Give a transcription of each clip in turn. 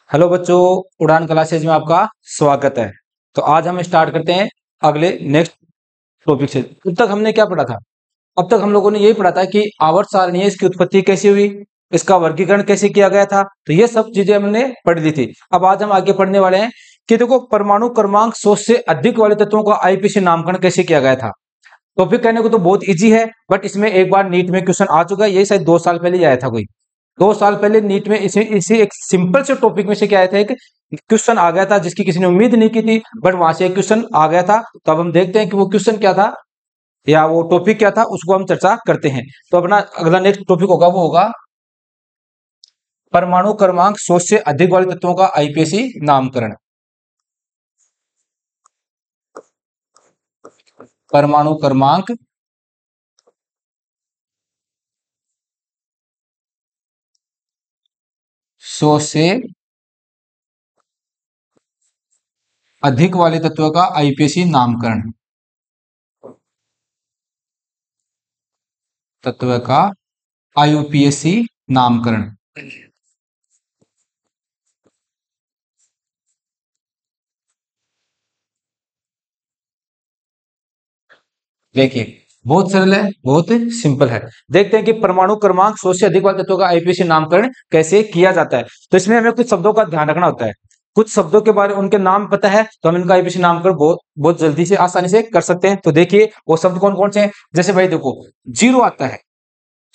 Hello बच्चों, उड़ान classes में आपका स्वागत है। तो आज हम स्टार्ट करते हैं अगले नेक्स्ट टॉपिक से। अब तक हमने क्या पढ़ा था? अब तक हम लोगों ने यही पढ़ा था कि आवर्त सारणी है, इसकी उत्पत्ति कैसे हुई, इसका वर्गीकरण कैसे किया गया था। तो ये सब चीजें हमने पढ़ ली थी। अब आज हम आगे पढ़ने वाले हैं कि देखो परमाणु क्रमांक 100 से अधिक वाले तत्वों का आईपीसी नामकरण कैसे किया गया था। टॉपिक कहने को तो बहुत इजी है, बट इसमें एक बार नीट में क्वेश्चन आ चुका है। ये शायद 2 साल पहले ही आया था, कोई 2 साल पहले नीट में इसी एक सिंपल से टॉपिक में से क्या आया था, एक क्वेश्चन आ गया था जिसकी किसी ने उम्मीद नहीं की थी, बट वहां से एक क्वेश्चन आ गया था। तो अब हम देखते हैं कि वो क्वेश्चन क्या था या वो टॉपिक क्या था, उसको हम चर्चा करते हैं। तो अपना अगला नेक्स्ट टॉपिक होगा वो होगा परमाणु क्रमांक 100 से अधिक वाले तत्वों का आईपीसी नामकरण। परमाणु क्रमांक 100 से अधिक वाले तत्वों का आईपीसी नामकरण। तत्व का आईयूपीएसी नामकरण। देखिए बहुत सरल है, बहुत सिंपल है। देखते हैं कि परमाणु क्रमांक 100 से अधिक वाले तत्वों का आईपीसी नामकरण कैसे किया जाता है। तो इसमें हमें कुछ शब्दों का ध्यान रखना होता है। कुछ शब्दों के बारे में उनके नाम पता है तो हम इनका आईपीसी नामकरण बहुत बहुत जल्दी से आसानी से कर सकते हैं। तो देखिए वो शब्द कौन कौन से हैं। जैसे भाई देखो, जीरो आता है,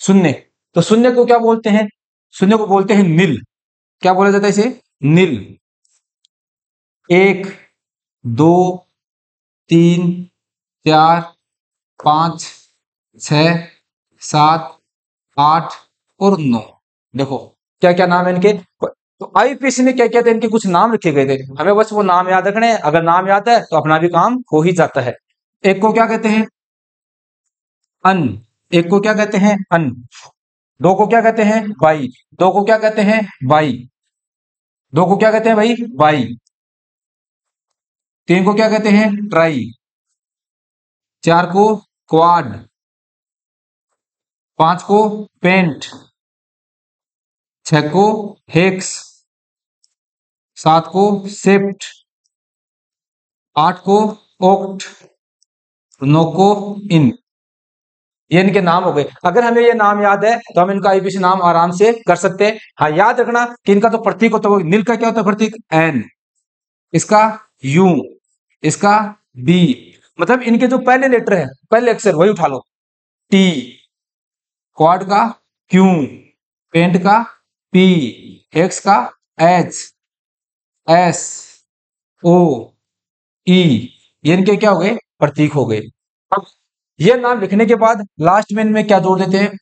शून्य। तो शून्य को क्या बोलते हैं? शून्य को बोलते हैं नील। क्या बोला जाता है इसे? नील। 1, 2, 3, 4, 5, 6, 7, 8 और 9। देखो क्या क्या नाम है इनके। तो आईपीसी में क्या क्या थे, इनके कुछ नाम रखे गए थे। हमें बस वो नाम याद रखने हैं। अगर नाम याद है तो अपना भी काम हो ही जाता है। एक को क्या कहते हैं? अन। एक को क्या कहते हैं? अन। दो को क्या कहते हैं? बाई। दो को क्या कहते हैं? बाई। दो को क्या कहते हैं भाई? बाई। तीन को क्या कहते हैं? ट्राई। चार को क्वाड। पांच को पेंट। छह को हेक्स। सात को सेप्ट। आठ को ओक्ट। 9 को इन। ये इनके नाम हो गए। अगर हमें ये नाम याद है तो हम इनका आईपीसी नाम आराम से कर सकते हैं। हाँ, याद रखना कि इनका तो प्रतीक होता है, नील का क्या होता है प्रतीक? एन। इसका यू। इसका बी। मतलब इनके जो पहले लेटर है, पहले अक्षर वही उठा लो। टी। क्वाड का क्यू। पेंट का पी। हेक्स का एच। एस। ओ। ई। ये इनके क्या हो गए? प्रतीक हो गए। अब ये नाम लिखने के बाद लास्ट में इनमें क्या जोड़ देते हैं?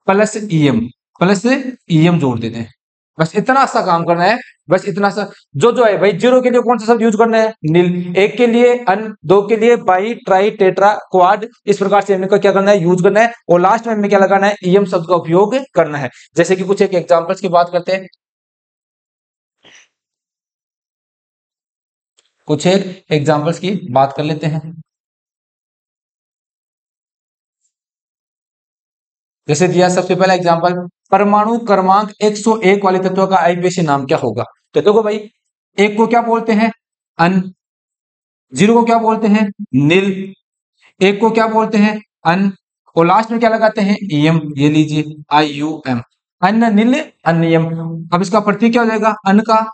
Plus EM. प्लस ईएम जोड़ देते हैं। बस इतना सा काम करना है। बस इतना सा जो है भाई। जीरो के लिए कौन सा शब्द यूज करना है? नील। एक के लिए अन। दो के लिए बाई, ट्राई, टेट्रा, क्वाड। इस प्रकार से इनका क्या करना है? यूज करना है। और लास्ट में हमें क्या लगाना है? ईएम शब्द का उपयोग करना है। जैसे कि कुछ एक एग्जांपल्स की बात करते हैं। कुछ एक एग्जांपल्स की बात कर लेते हैं। जैसे दिया सबसे पहला एग्जांपल, परमाणु क्रमांक 101 वाले तत्व का आईपीसी नाम क्या होगा? तो देखो भाई, एक को क्या बोलते हैं? अन। जीरो को क्या बोलते हैं? नील। एक को क्या बोलते हैं? अन। और लास्ट में क्या लगाते हैं? ईएम। ये लीजिए आई यू एम। अन नील अनियम। अब इसका प्रतीक क्या हो जाएगा? अन का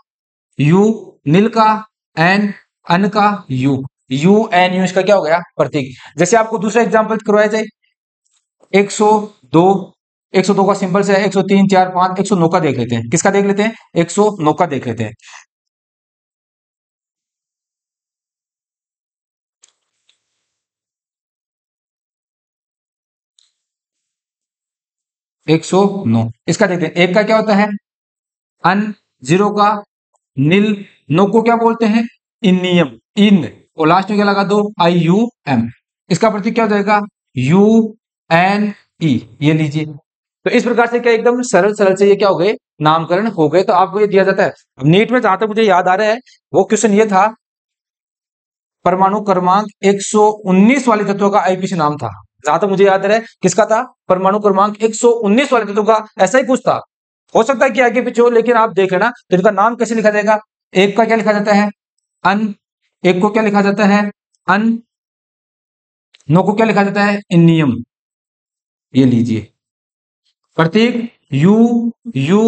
यू, नील का एन, अन का यू। यू एन यू इसका क्या हो गया? प्रतीक। जैसे आपको दूसरा एग्जांपल करवाया जाए, 102। 102 का सिंपल से है 103, 4, 5, 109 का देख लेते हैं। किसका देख लेते हैं? 109 का देख लेते हैं। 109 इसका देखते हैं। एक का क्या होता है? अन। जीरो का नील। नो को क्या बोलते हैं? इनियम। इन। और लास्ट में क्या लगा दो? I U M. इसका प्रतीक क्या हो जाएगा? U N E. ये लीजिए। तो इस प्रकार से क्या एकदम सरल सरल से ये क्या हो गए? नामकरण हो गए। तो आपको ये दिया जाता है। अब नीट में जहां तक मुझे याद आ रहा है वो क्वेश्चन ये था, परमाणु क्रमांक 119 वाले तत्वों का आईपीसी नाम था। जहां तक मुझे याद है किसका था? परमाणु क्रमांक 119 वाले तत्वों का ऐसा ही कुछ था। हो सकता है कि आगे पीछे हो, लेकिन आप देख लेना। तो इनका नाम कैसे लिखा जाएगा? एक का क्या लिखा जाता है? अन। एक को क्या लिखा जाता है? अन। नो को क्या लिखा जाता है? नियम। ये लीजिए प्रतीक यू, यू,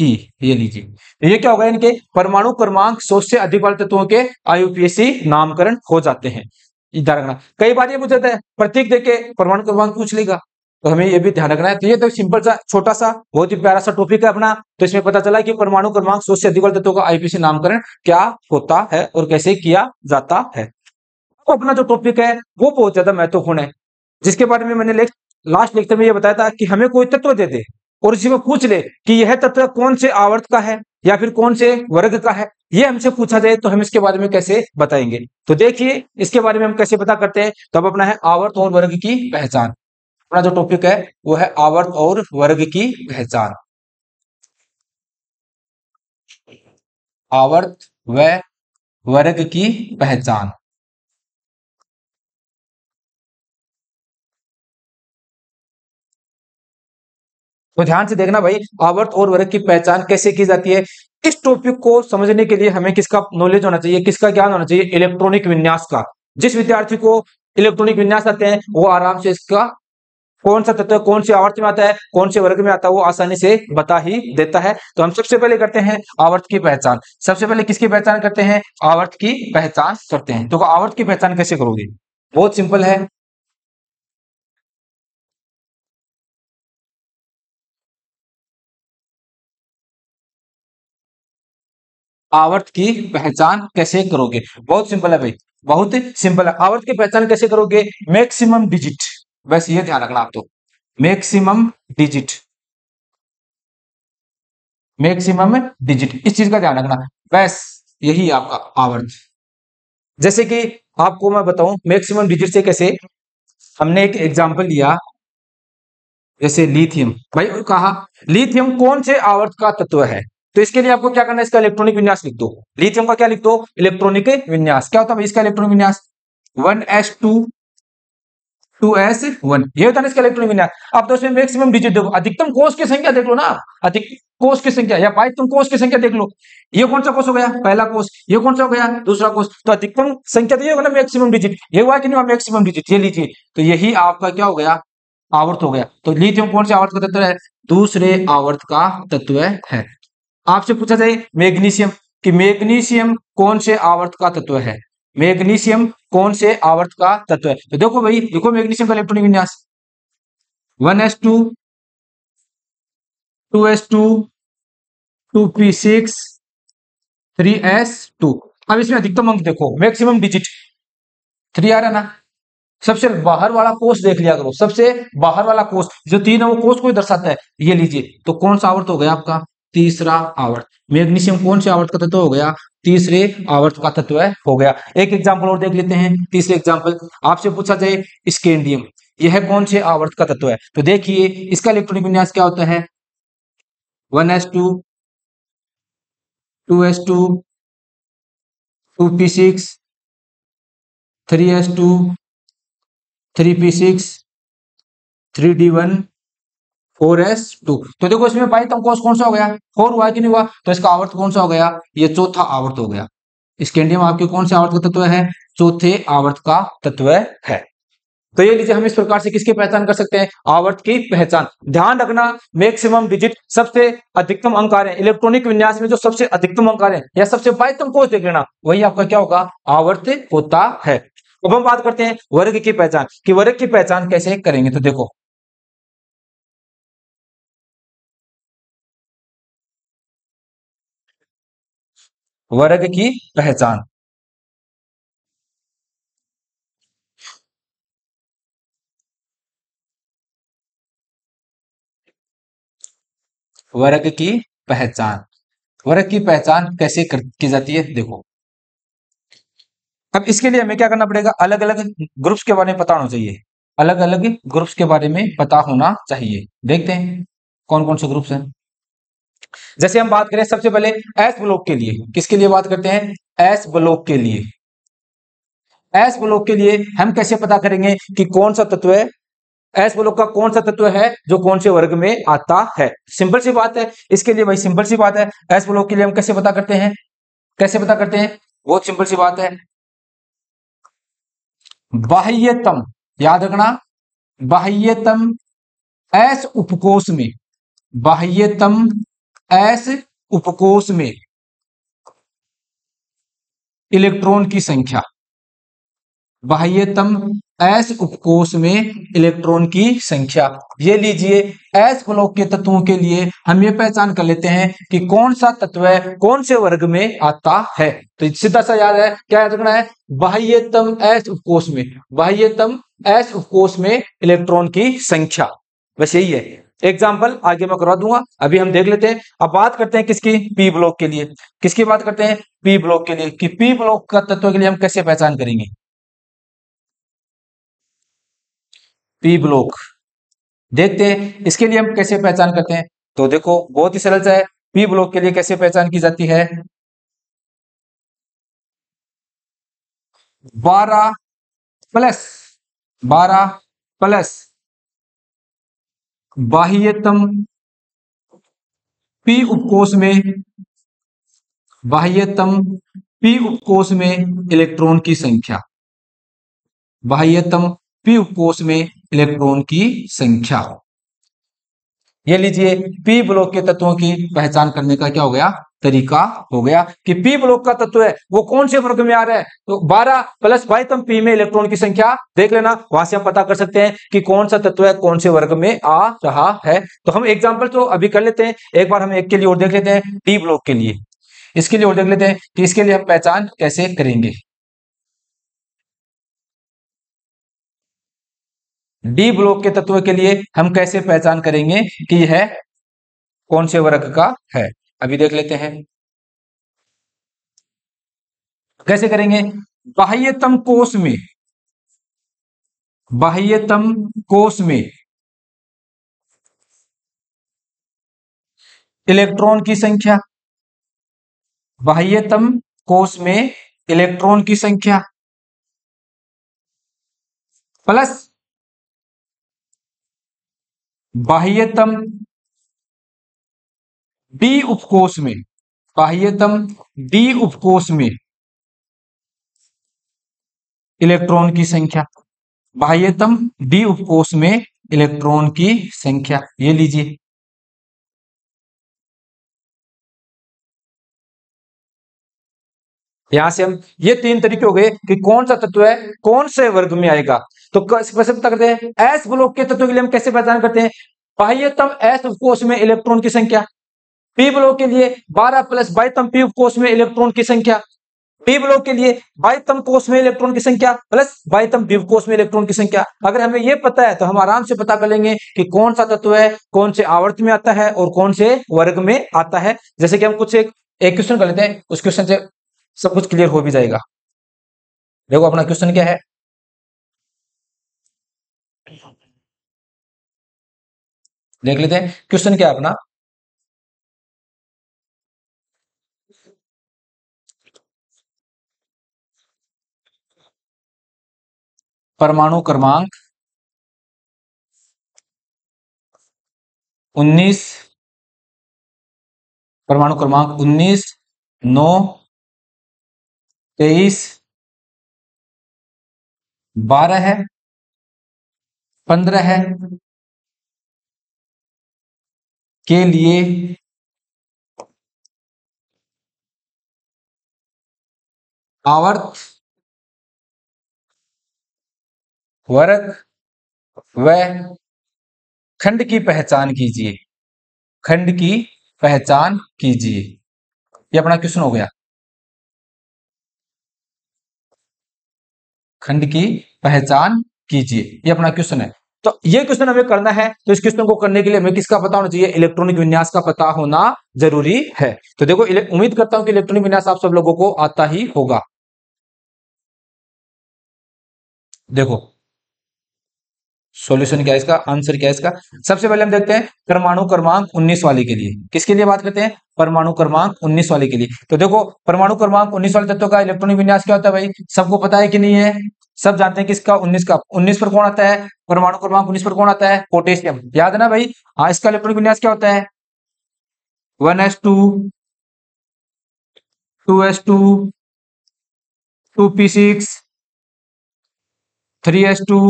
ई, ये लीजिए। ये क्या होगा? इनके परमाणु क्रमांक 100 से अधिक वाले तत्वों के आईयूपीएसी नामकरण हो जाते हैं। ध्यान रखना, कई बार ये पूछ जाता है प्रतीक देके परमाणु क्रमांक पूछ लेगा, तो हमें ये भी ध्यान रखना है। तो ये तो सिंपल सा छोटा सा बहुत ही प्यारा सा टॉपिक है अपना। तो इसमें पता चला कि परमाणु क्रमांक 100 से अधिक वाले तत्वों का आईयूपीएसी नामकरण क्या होता है और कैसे किया जाता है। तो अपना जो टॉपिक है वो बहुत ज्यादा महत्वपूर्ण है, जिसके बारे में मैंने लास्ट लेक्चर में ये बताया था कि हमें कोई तत्व दे दे और इसी में पूछ ले कि यह तत्व कौन से आवर्त का है या फिर कौन से वर्ग का है, ये हमसे पूछा जाए तो हम इसके बारे में कैसे बताएंगे। तो देखिए इसके बारे में हम कैसे पता करते हैं। तो अब अपना है आवर्त और वर्ग की पहचान। अपना जो टॉपिक है वो है आवर्त और वर्ग की पहचान। आवर्त व वर्ग की पहचान। तो ध्यान से देखना भाई, आवर्त और वर्ग की पहचान कैसे की जाती है। इस टॉपिक को समझने के लिए हमें किसका नॉलेज होना चाहिए, किसका ज्ञान होना चाहिए? इलेक्ट्रॉनिक विन्यास का। जिस विद्यार्थी को इलेक्ट्रॉनिक विन्यास आते हैं वो आराम से इसका कौन सा तत्व कौन से आवर्त में आता है, कौन से वर्ग में आता है, वो आसानी से बता ही देता है। तो हम सबसे पहले करते हैं आवर्त की पहचान। सबसे पहले किसकी पहचान करते हैं? आवर्त की पहचान करते हैं। तो आवर्त की पहचान कैसे करोगे? बहुत सिंपल है। आवर्त की पहचान कैसे करोगे? बहुत सिंपल है भाई, बहुत सिंपल है। आवर्त की पहचान कैसे करोगे? मैक्सिमम डिजिट, बस ये ध्यान रखना आप। तो मैक्सिमम डिजिट, मैक्सिमम डिजिट, इस चीज का ध्यान रखना, बस यही आपका आवर्त। जैसे कि आपको मैं बताऊं मैक्सिमम डिजिट से कैसे, हमने एक एग्जांपल लिया जैसे लिथियम। भाई कहा लिथियम कौन से आवर्त का तत्व है, तो इसके लिए आपको क्या करना है? इसका इलेक्ट्रॉनिक विन्यास लिख दो। लिथियम का क्या लिख दो? इलेक्ट्रॉनिक विन्यास। क्या होता है भाई इसका इलेक्ट्रॉनिक विन्यास? 1s2 2s1, ये होता है इसका इलेक्ट्रॉनिक विन्यास। अब तो इसमें मैक्सिमम डिजिट देखो, अधिकतम कोष की संख्या देख लो ना, अधिक कोष की संख्या या बाह्यतम कोष की संख्या देख लो। ये कौन सा कोष हो गया? पहला कोष। ये कौन सा हो गया? दूसरा कोष। तो अधिकतम संख्या तो ये होगा ना मैक्सिमम डिजिट, ये हुआ कि नहीं हुआ मैक्सिमम डिजिट? ये लीजिए, तो यही आपका क्या हो गया? आवर्त हो गया। तो लिथियम कौन से आवर्त का तत्व है? दूसरे आवर्त का तत्व है। आपसे पूछा जाए मैग्नीशियम, कि मैग्नीशियम कौन से आवर्त का तत्व है? मैग्नीशियम कौन से आवर्त का तत्व है? तो देखो भाई, देखो मैग्नीशियम का इलेक्ट्रॉनिक विन्यास 1s2 2s2 2p6 3s2। अब इसमें अधिकतम अंक देखो, मैक्सिमम डिजिट 3 आ रहा ना। सबसे बाहर वाला कोष देख लिया करो, सबसे बाहर वाला कोष जो 3 है वो कोष को ही दर्शाता है। ये लीजिए, तो कौन सा आवर्त हो गया आपका? तीसरा आवर्त। मैग्नीशियम कौन से आवर्त का तत्व हो गया? तीसरे आवर्त का तत्व हो गया। एक एग्जांपल और देख लेते हैं, तीसरे एग्जांपल। आपसे पूछा जाए स्कैंडियम, यह कौन से आवर्त का तत्व है? तो देखिए इसका इलेक्ट्रॉनिक विन्यास क्या होता है? 1s2 2s2 2p6 3s2 3p6 3d1 4s2। तो देखो इसमें बाह्यतम कोष कौन सा हो गया? 4 हुआ कि नहीं हुआ? तो इसका आवर्त कौन सा हो गया? ये चौथा आवर्त हो गया। स्कैंडियम आपके कौन से आवर्त का तत्व है? चौथे आवर्त का तत्व है। तो ये लीजिए, हम इस प्रकार से किसकी पहचान कर सकते हैं? आवर्त की पहचान। ध्यान रखना, मैक्सिमम डिजिट, सबसे अधिकतम अंक आ रहे हैं इलेक्ट्रॉनिक विन्यास में, जो सबसे अधिकतम अंक आ रहे हैं या सबसे बाह्यतम कोष देख लेना, वही आपका क्या होगा? आवर्त होता है। अब हम बात करते हैं वर्ग की पहचान, कि वर्ग की पहचान कैसे करेंगे। तो देखो वर्ग की पहचान, वर्ग की पहचान, वर्ग की पहचान कैसे की जाती है? देखो अब इसके लिए हमें क्या करना पड़ेगा? अलग अलग ग्रुप्स के बारे में पता होना चाहिए, अलग अलग ग्रुप्स के बारे में पता होना चाहिए। देखते हैं कौन कौन से ग्रुप्स हैं। जैसे हम बात करें सबसे पहले एस ब्लॉक के लिए, किसके लिए बात करते हैं? एस ब्लॉक के लिए। एस ब्लॉक के लिए हम कैसे पता करेंगे कि कौन सा तत्व है एस ब्लॉक का कौन सा तत्व है जो कौन से वर्ग में आता है। सिंपल सी बात है, इसके लिए भाई सिंपल सी बात है, एस ब्लॉक के लिए हम कैसे पता करते हैं, कैसे पता करते हैं, बहुत सिंपल सी बात है, बाह्यतम, याद रखना, बाह्यतम एस उपकोष में, बाह्यतम एस उपकोष में इलेक्ट्रॉन की संख्या, बाह्यतम एस उपकोष में इलेक्ट्रॉन की संख्या। ये लीजिए, एस ब्लॉक के तत्वों के लिए हम ये पहचान कर लेते हैं कि कौन सा तत्व है कौन से वर्ग में आता है। तो सीधा सा याद है, क्या याद रखना है, बाह्यतम एस उपकोष में, बाह्यतम एस उपकोष में इलेक्ट्रॉन की संख्या, बस यही है। एग्जाम्पल आगे मैं करवा दूंगा, अभी हम देख लेते हैं। अब बात करते हैं किसकी, पी ब्लॉक के लिए। किसकी बात करते हैं, पी ब्लॉक के लिए, कि पी ब्लॉक का तत्व के लिए हम कैसे पहचान करेंगे। पी ब्लॉक देखते हैं, इसके लिए हम कैसे पहचान करते हैं। तो देखो बहुत ही सरल सा है, पी ब्लॉक के लिए कैसे पहचान की जाती है, 12 प्लस 12 प्लस बाह्यतम पी उपकोष में, बाह्यतम पी उपकोष में इलेक्ट्रॉन की संख्या, बाह्यतम पी उपकोष में इलेक्ट्रॉन की संख्या। ये लीजिए, पी ब्लॉक के तत्वों की पहचान करने का क्या हो गया, तरीका हो गया, कि पी ब्लॉक का तत्व है वो कौन से वर्ग में आ रहा है। तो 12 प्लस बाह्यतम पी में इलेक्ट्रॉन की संख्या देख लेना, वहां से हम पता कर सकते हैं कि कौन सा तत्व है कौन से वर्ग में आ रहा है। तो हम एग्जाम्पल तो अभी कर लेते हैं, एक बार हम एक के लिए और देख लेते हैं, डी ब्लॉक के लिए, इसके लिए और देख लेते हैं कि इसके लिए हम पहचान कैसे करेंगे। डी ब्लॉक के तत्व के लिए हम कैसे पहचान करेंगे कि यह कौन से वर्ग का है, अभी देख लेते हैं कैसे करेंगे। बाह्यतम कोष में, बाह्यतम कोष में इलेक्ट्रॉन की संख्या, बाह्यतम कोष में इलेक्ट्रॉन की संख्या प्लस बाह्यतम डी उपकोष में, बाह्यतम डी उपकोष में इलेक्ट्रॉन की संख्या, बाह्यतम डी उपकोष में इलेक्ट्रॉन की संख्या। ये लीजिए, यहां से हम ये तीन तरीके हो गए कि कौन सा तत्व है कौन से वर्ग में आएगा। तो कैसे पता करते हैं, एस ब्लॉक के तत्व के लिए हम कैसे पहचान करते हैं, बाह्यतम एस उपकोष में इलेक्ट्रॉन की संख्या, पी ब्लॉक के लिए 12 प्लस बाह्यतम पी उपकोष में इलेक्ट्रॉन की संख्या, पी ब्लॉक के लिए बाह्यतम कोष में इलेक्ट्रॉन की संख्या प्लस बाह्यतम द्विव कोष में इलेक्ट्रॉन की संख्या। अगर हमें यह पता है तो हम आराम से पता कर लेंगे कि कौन सा तत्व है कौन से आवर्त में आता है और कौन से वर्ग में आता है। जैसे कि हम कुछ एक क्वेश्चन कर लेते हैं, उस क्वेश्चन से सब कुछ क्लियर हो भी जाएगा। देखो अपना क्वेश्चन क्या है, देख लेते हैं क्वेश्चन क्या है अपना। परमाणु क्रमांक 19, परमाणु क्रमांक 19, 9, 23, 12 है, 15 है के लिए आवर्त, वर्ग व खंड की पहचान कीजिए, खंड की पहचान कीजिए। ये अपना क्वेश्चन हो गया, खंड की पहचान कीजिए, ये अपना क्वेश्चन है। तो ये क्वेश्चन हमें करना है, तो इस क्वेश्चन को करने के लिए हमें किसका पता होना चाहिए, इलेक्ट्रॉनिक विन्यास का पता होना जरूरी है। तो देखो उम्मीद करता हूं कि इलेक्ट्रॉनिक विन्यास आप सब लोगों को आता ही होगा। देखो सॉल्यूशन क्या है इसका, आंसर क्या है इसका। सबसे पहले हम देखते हैं परमाणु क्रमांक 19 वाले के लिए, किसके लिए बात करते हैं, परमाणु क्रमांक 19 वाले के लिए। तो देखो परमाणु क्रमांक 19 वाले तत्व का इलेक्ट्रॉनिक विन्यास क्या होता है भाई, सबको पता है कि नहीं है, सब जानते हैं किसका 19 का। 19 पर कौन आता है, परमाणु क्रमांक 19 पर कौन आता है, पोटेशियम। याद है ना भाई। हाँ, इसका इलेक्ट्रॉनिक विन्यास क्या होता है, 1s2 2s2 2p6 3s2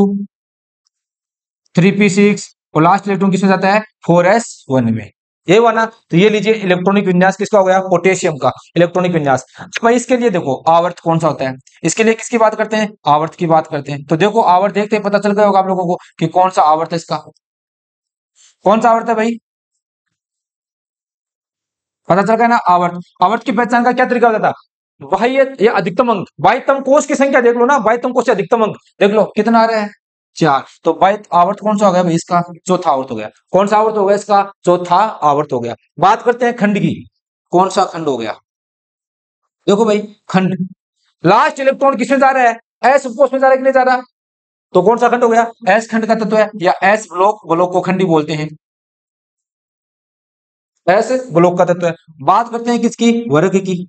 3p6 और लास्ट इलेक्ट्रॉन किसमें जाता है, 4s1 में। ये हुआ ना। तो ये लीजिए इलेक्ट्रॉनिक विन्यास किसका हो गया, पोटेशियम का इलेक्ट्रॉनिक विन्यास। भाई इसके लिए देखो आवर्त कौन सा होता है, इसके लिए किसकी बात करते हैं, आवर्त की बात करते हैं। तो देखो आवर्त देखते हैं, पता चल गया होगा आप लोगों को कि कौन सा आवर्त है इसका, कौन सा आवर्त है भाई, पता चल गया ना। आवर्त, आवर्त की पहचान का क्या तरीका होता था, वही ये अधिकतम अंक, बाह्यतम कोश की संख्या देख लो ना, बाह्यतम कोश से अधिकतम अंक देख लो कितना आ रहा है, 4। तो बाह्य आवर्त कौन सा हो गया भाई, इसका चौथा आवर्त हो गया। कौन सा आवर्त हो गया, इसका चौथा आवर्त हो गया। बात करते हैं खंड की, कौन सा खंड हो गया, देखो भाई खंड, लास्ट इलेक्ट्रॉन किसमें जा रहा है, एस उपकोष में जा रहा है कि नहीं जा रहा, तो कौन सा खंड हो गया, एस खंड का तत्व है, या एस ब्लॉक, ब्लॉक को खंडी बोलते हैं, एस ब्लॉक का तत्व है। बात करते हैं किसकी, वर्ग की।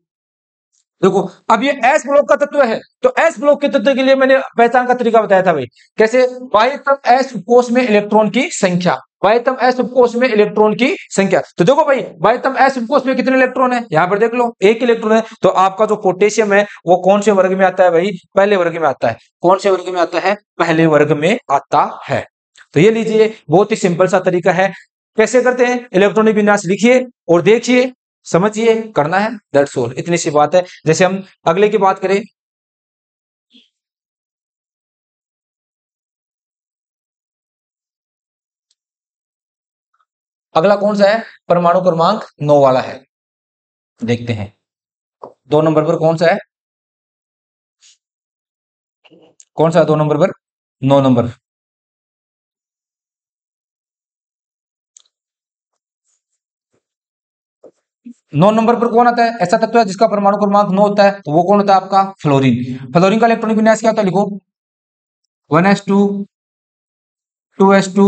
देखो अब ये एस ब्लॉक का तत्व है, तो एस ब्लॉक के तत्व के लिए मैंने पहचान का तरीका बताया था भाई, कैसे, बाह्यतम एस उपकोष में इलेक्ट्रॉन की संख्या, बाह्यतम एस उपकोष में इलेक्ट्रॉन की संख्या। तो देखो भाई बाह्यतम एस उपकोष में कितने इलेक्ट्रॉन है, यहां पर देख लो एक इलेक्ट्रॉन है। तो आपका जो पोटेशियम है वो कौन से वर्ग में आता है भाई, पहले वर्ग में आता है। कौन से वर्ग में आता है, पहले वर्ग में आता है। तो ये लीजिए बहुत ही सिंपल सा तरीका है, कैसे करते हैं, इलेक्ट्रॉनिक विन्यास लिखिए और देखिए, समझिए, करना है, दैट्स ऑल, इतनी सी बात है। जैसे हम अगले की बात करें, अगला कौन सा है, परमाणु क्रमांक 9 वाला है, देखते हैं 2 नंबर पर कौन सा है, कौन सा है 2 नंबर पर, 9 नंबर। 9 नंबर पर कौन आता है, ऐसा तत्व है जिसका परमाणु क्रमांक 9 होता है, तो वो कौन होता है आपका, फ्लोरीन। फ्लोरीन का इलेक्ट्रॉनिक विन्यास क्या होता है, लिखो 1s2 2s2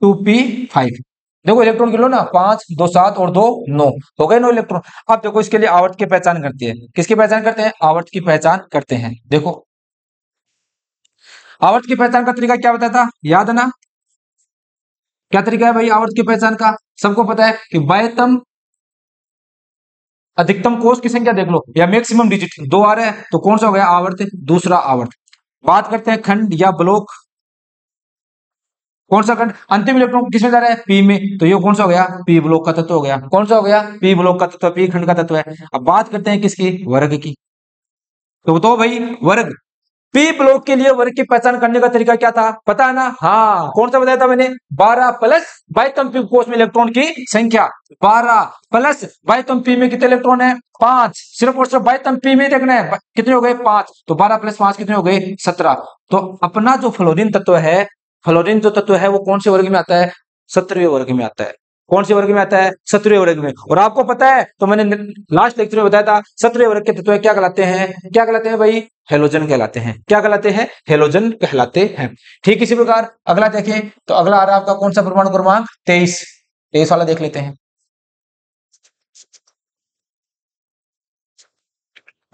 2p5। देखो इलेक्ट्रॉन गिनो ना, 5 2 7 और 2 9 हो गए 9 इलेक्ट्रॉन। अब देखो इसके लिए आवर्त की पहचान करती है, किसकी पहचान करते हैं, आवर्त की पहचान करते हैं। देखो आवर्त की पहचान का तरीका क्या बताया था, याद है ना, क्या तरीका है भाई आवर्त की पहचान का, सबको पता है कि बाह्यतम अधिकतम कोष की संख्या देख लो, या मैक्सिमम डिजिट 2 आ रहा है, तो कौन सा हो गया आवर्त, दूसरा आवर्त। बात करते हैं खंड या ब्लॉक, कौन सा खंड, अंतिम इलेक्ट्रॉन किसमें जा रहा है, पी में, तो ये कौन सा हो गया, पी ब्लॉक का तत्व हो गया। कौन सा हो गया, पी ब्लॉक का तत्व, पी खंड का तत्व है। अब बात करते हैं किसकी, वर्ग की। तो भाई वर्ग, पी ब्लॉक के लिए वर्ग की पहचान करने का तरीका क्या था, पता है ना, हाँ कौन सा बताया था मैंने, 12 प्लस बाह्यतम पी कोष में इलेक्ट्रॉन की संख्या, 12 प्लस बाह्यतम पी में कितने इलेक्ट्रॉन है, 5। सिर्फ और सिर्फ बाह्यतम पी में देखना है, कितने हो गए 5, तो 12 प्लस 5 कितने हो गए 17। तो अपना जो फ्लोरीन तत्व है, फ्लोरीन जो तत्व है वो कौन से वर्ग में आता है, 17वें वर्ग में आता है। कौन से वर्ग में आता है, 17वें वर्ग में। और आपको पता है, तो मैंने लास्ट लेक्चर में बताया था, 17वें वर्ग के तत्व क्या कहलाते हैं, क्या कहलाते हैं भाई, हेलोजन कहलाते हैं। क्या कहलाते हैं, हेलोजन कहलाते हैं। ठीक इसी प्रकार अगला देखें, तो अगला आ रहा है आपका कौन सा, परमाणु क्रमांक 23, 23 वाला देख लेते हैं।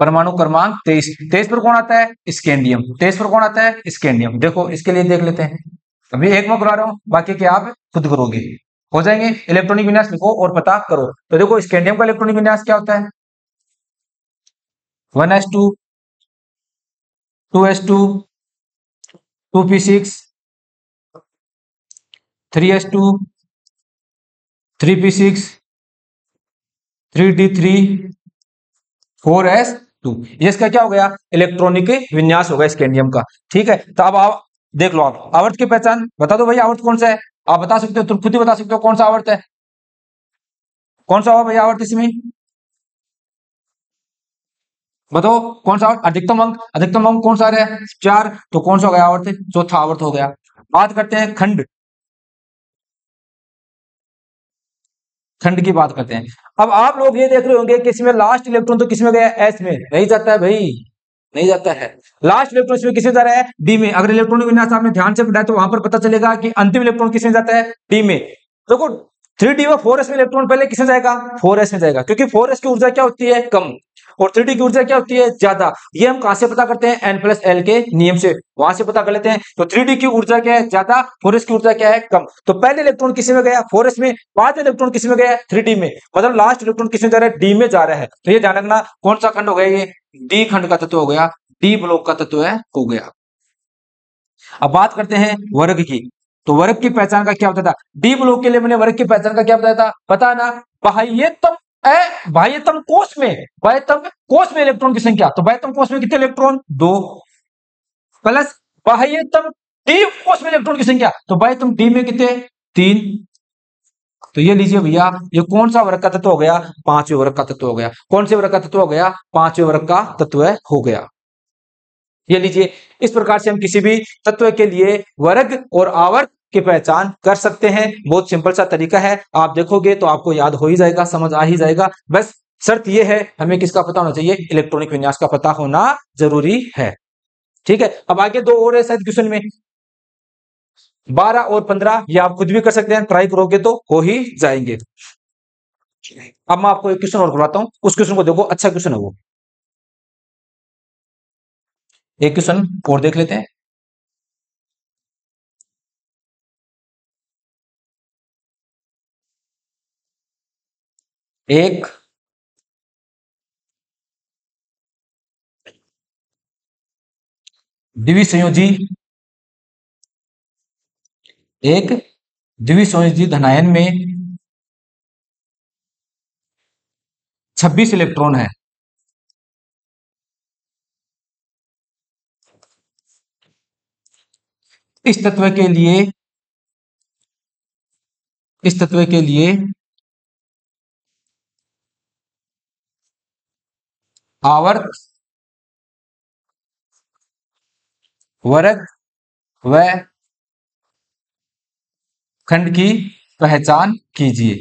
परमाणु क्रमांक 23, 23 पर कौन आता है, स्कैंडियम। 23 पर कौन आता है, स्कैंडियम। देखो इसके लिए देख लेते हैं, अभी एक मैं करा रहा हूं, बाकी के आप खुद करोगे, हो जाएंगे। इलेक्ट्रॉनिक विन्यास लिखो और पता करो। तो देखो स्कैंडियम का इलेक्ट्रॉनिक विन्यास क्या होता है, 1s2 2s2 2p6 3s2 3p6 3d3 4s2। ये इसका क्या हो गया, इलेक्ट्रॉनिक विन्यास होगा स्कैंडियम का। ठीक है, तो अब आप देख लो, आप आवर्त की पहचान बता दो भाई, आवर्त कौन सा है, आप बता सकते हो, तुम खुद ही बता सकते हो कौन सा आवर्त है, कौन सा होगा भाई आवर्त इसमें, बताओ कौन सा अधिकतम अंक, अधिकतम अंक कौन सा आ रहा है 4, तो कौन सा हो गया आवर्त, चौथा आवर्त हो गया। बात करते हैं खंड, खंड की बात करते हैं। अब आप लोग ये देख रहे होंगे कि इसमें लास्ट इलेक्ट्रॉन तो किसमें गया, एस में, नहीं जाता है भाई, नहीं जाता है। लास्ट इलेक्ट्रॉन इसमें किसमें जा रहा है, डी में। अगर इलेक्ट्रॉनिक विन्यास आपने ध्यान से पढ़ा तो वहां पर पता चलेगा कि अंतिम इलेक्ट्रॉन किसमें जाता है, डी में। देखो 3d व 4s में इलेक्ट्रॉन पहले किसमें जाएगा, 4s में जाएगा, क्योंकि 4s की ऊर्जा क्या होती है, कम। और 3D की ऊर्जा क्या होती है, ज्यादा। ये हम कहां से पता करते हैं, N+L के नियम से, वहां से पता कर लेते हैं। तो 3D की ऊर्जा क्या है, ज्यादा, 4s की ऊर्जा क्या है, कम। तो पहले इलेक्ट्रॉन किसी में गया, 4s में, बाद इलेक्ट्रॉन किसी में गया, 3D में, मतलब लास्ट इलेक्ट्रॉन किसी में जा रहा है, D में जा रहा है। तो ये ध्यान रखना, कौन सा खंड हो गया, ये D खंड का तत्व हो गया, D ब्लॉक का तत्व है, हो गया। अब बात करते हैं वर्ग की। तो वर्ग की पहचान का क्या होता था, डी ब्लॉक के लिए मैंने वर्ग की पहचान का क्या बताया था, पता है ना, बाह्यतम बाह्यतम कोष में, बाह्यतम कोष में इलेक्ट्रॉन की संख्या, तो बाह्यतम कोष में कितने इलेक्ट्रॉन, 2, प्लस बाह्यतम डी कोष में इलेक्ट्रॉन की संख्या, तो बाह्यतम डी में कितने, 3। तो ये लीजिए भैया, ये कौन सा वर्ग का तत्व हो गया, पांचवें वर्ग का तत्व हो गया। कौन से वर्ग का तत्व हो गया, पांचवें वर्ग का तत्व हो गया। ये लीजिए, इस प्रकार से हम किसी भी तत्व के लिए वर्ग और आवर्त की पहचान कर सकते हैं। बहुत सिंपल सा तरीका है, आप देखोगे तो आपको याद हो ही जाएगा, समझ आ ही जाएगा। बस शर्त यह है, हमें किसका पता होना चाहिए, इलेक्ट्रॉनिक विन्यास का पता होना जरूरी है। ठीक है, अब आगे दो और है शायद क्वेश्चन में, 12 और 15, ये आप खुद भी कर सकते हैं, ट्राई करोगे तो हो ही जाएंगे। अब मैं आपको एक क्वेश्चन और करवाता हूं, उस क्वेश्चन को देखो, अच्छा क्वेश्चन है वो। एक क्वेश्चन और देख लेते हैं। एक द्विसंयोजी, एक द्विसंयोजी धनायन में 26 इलेक्ट्रॉन है। इस तत्व के लिए, इस तत्व के लिए आवर्त, वर्ग व खंड की पहचान कीजिए,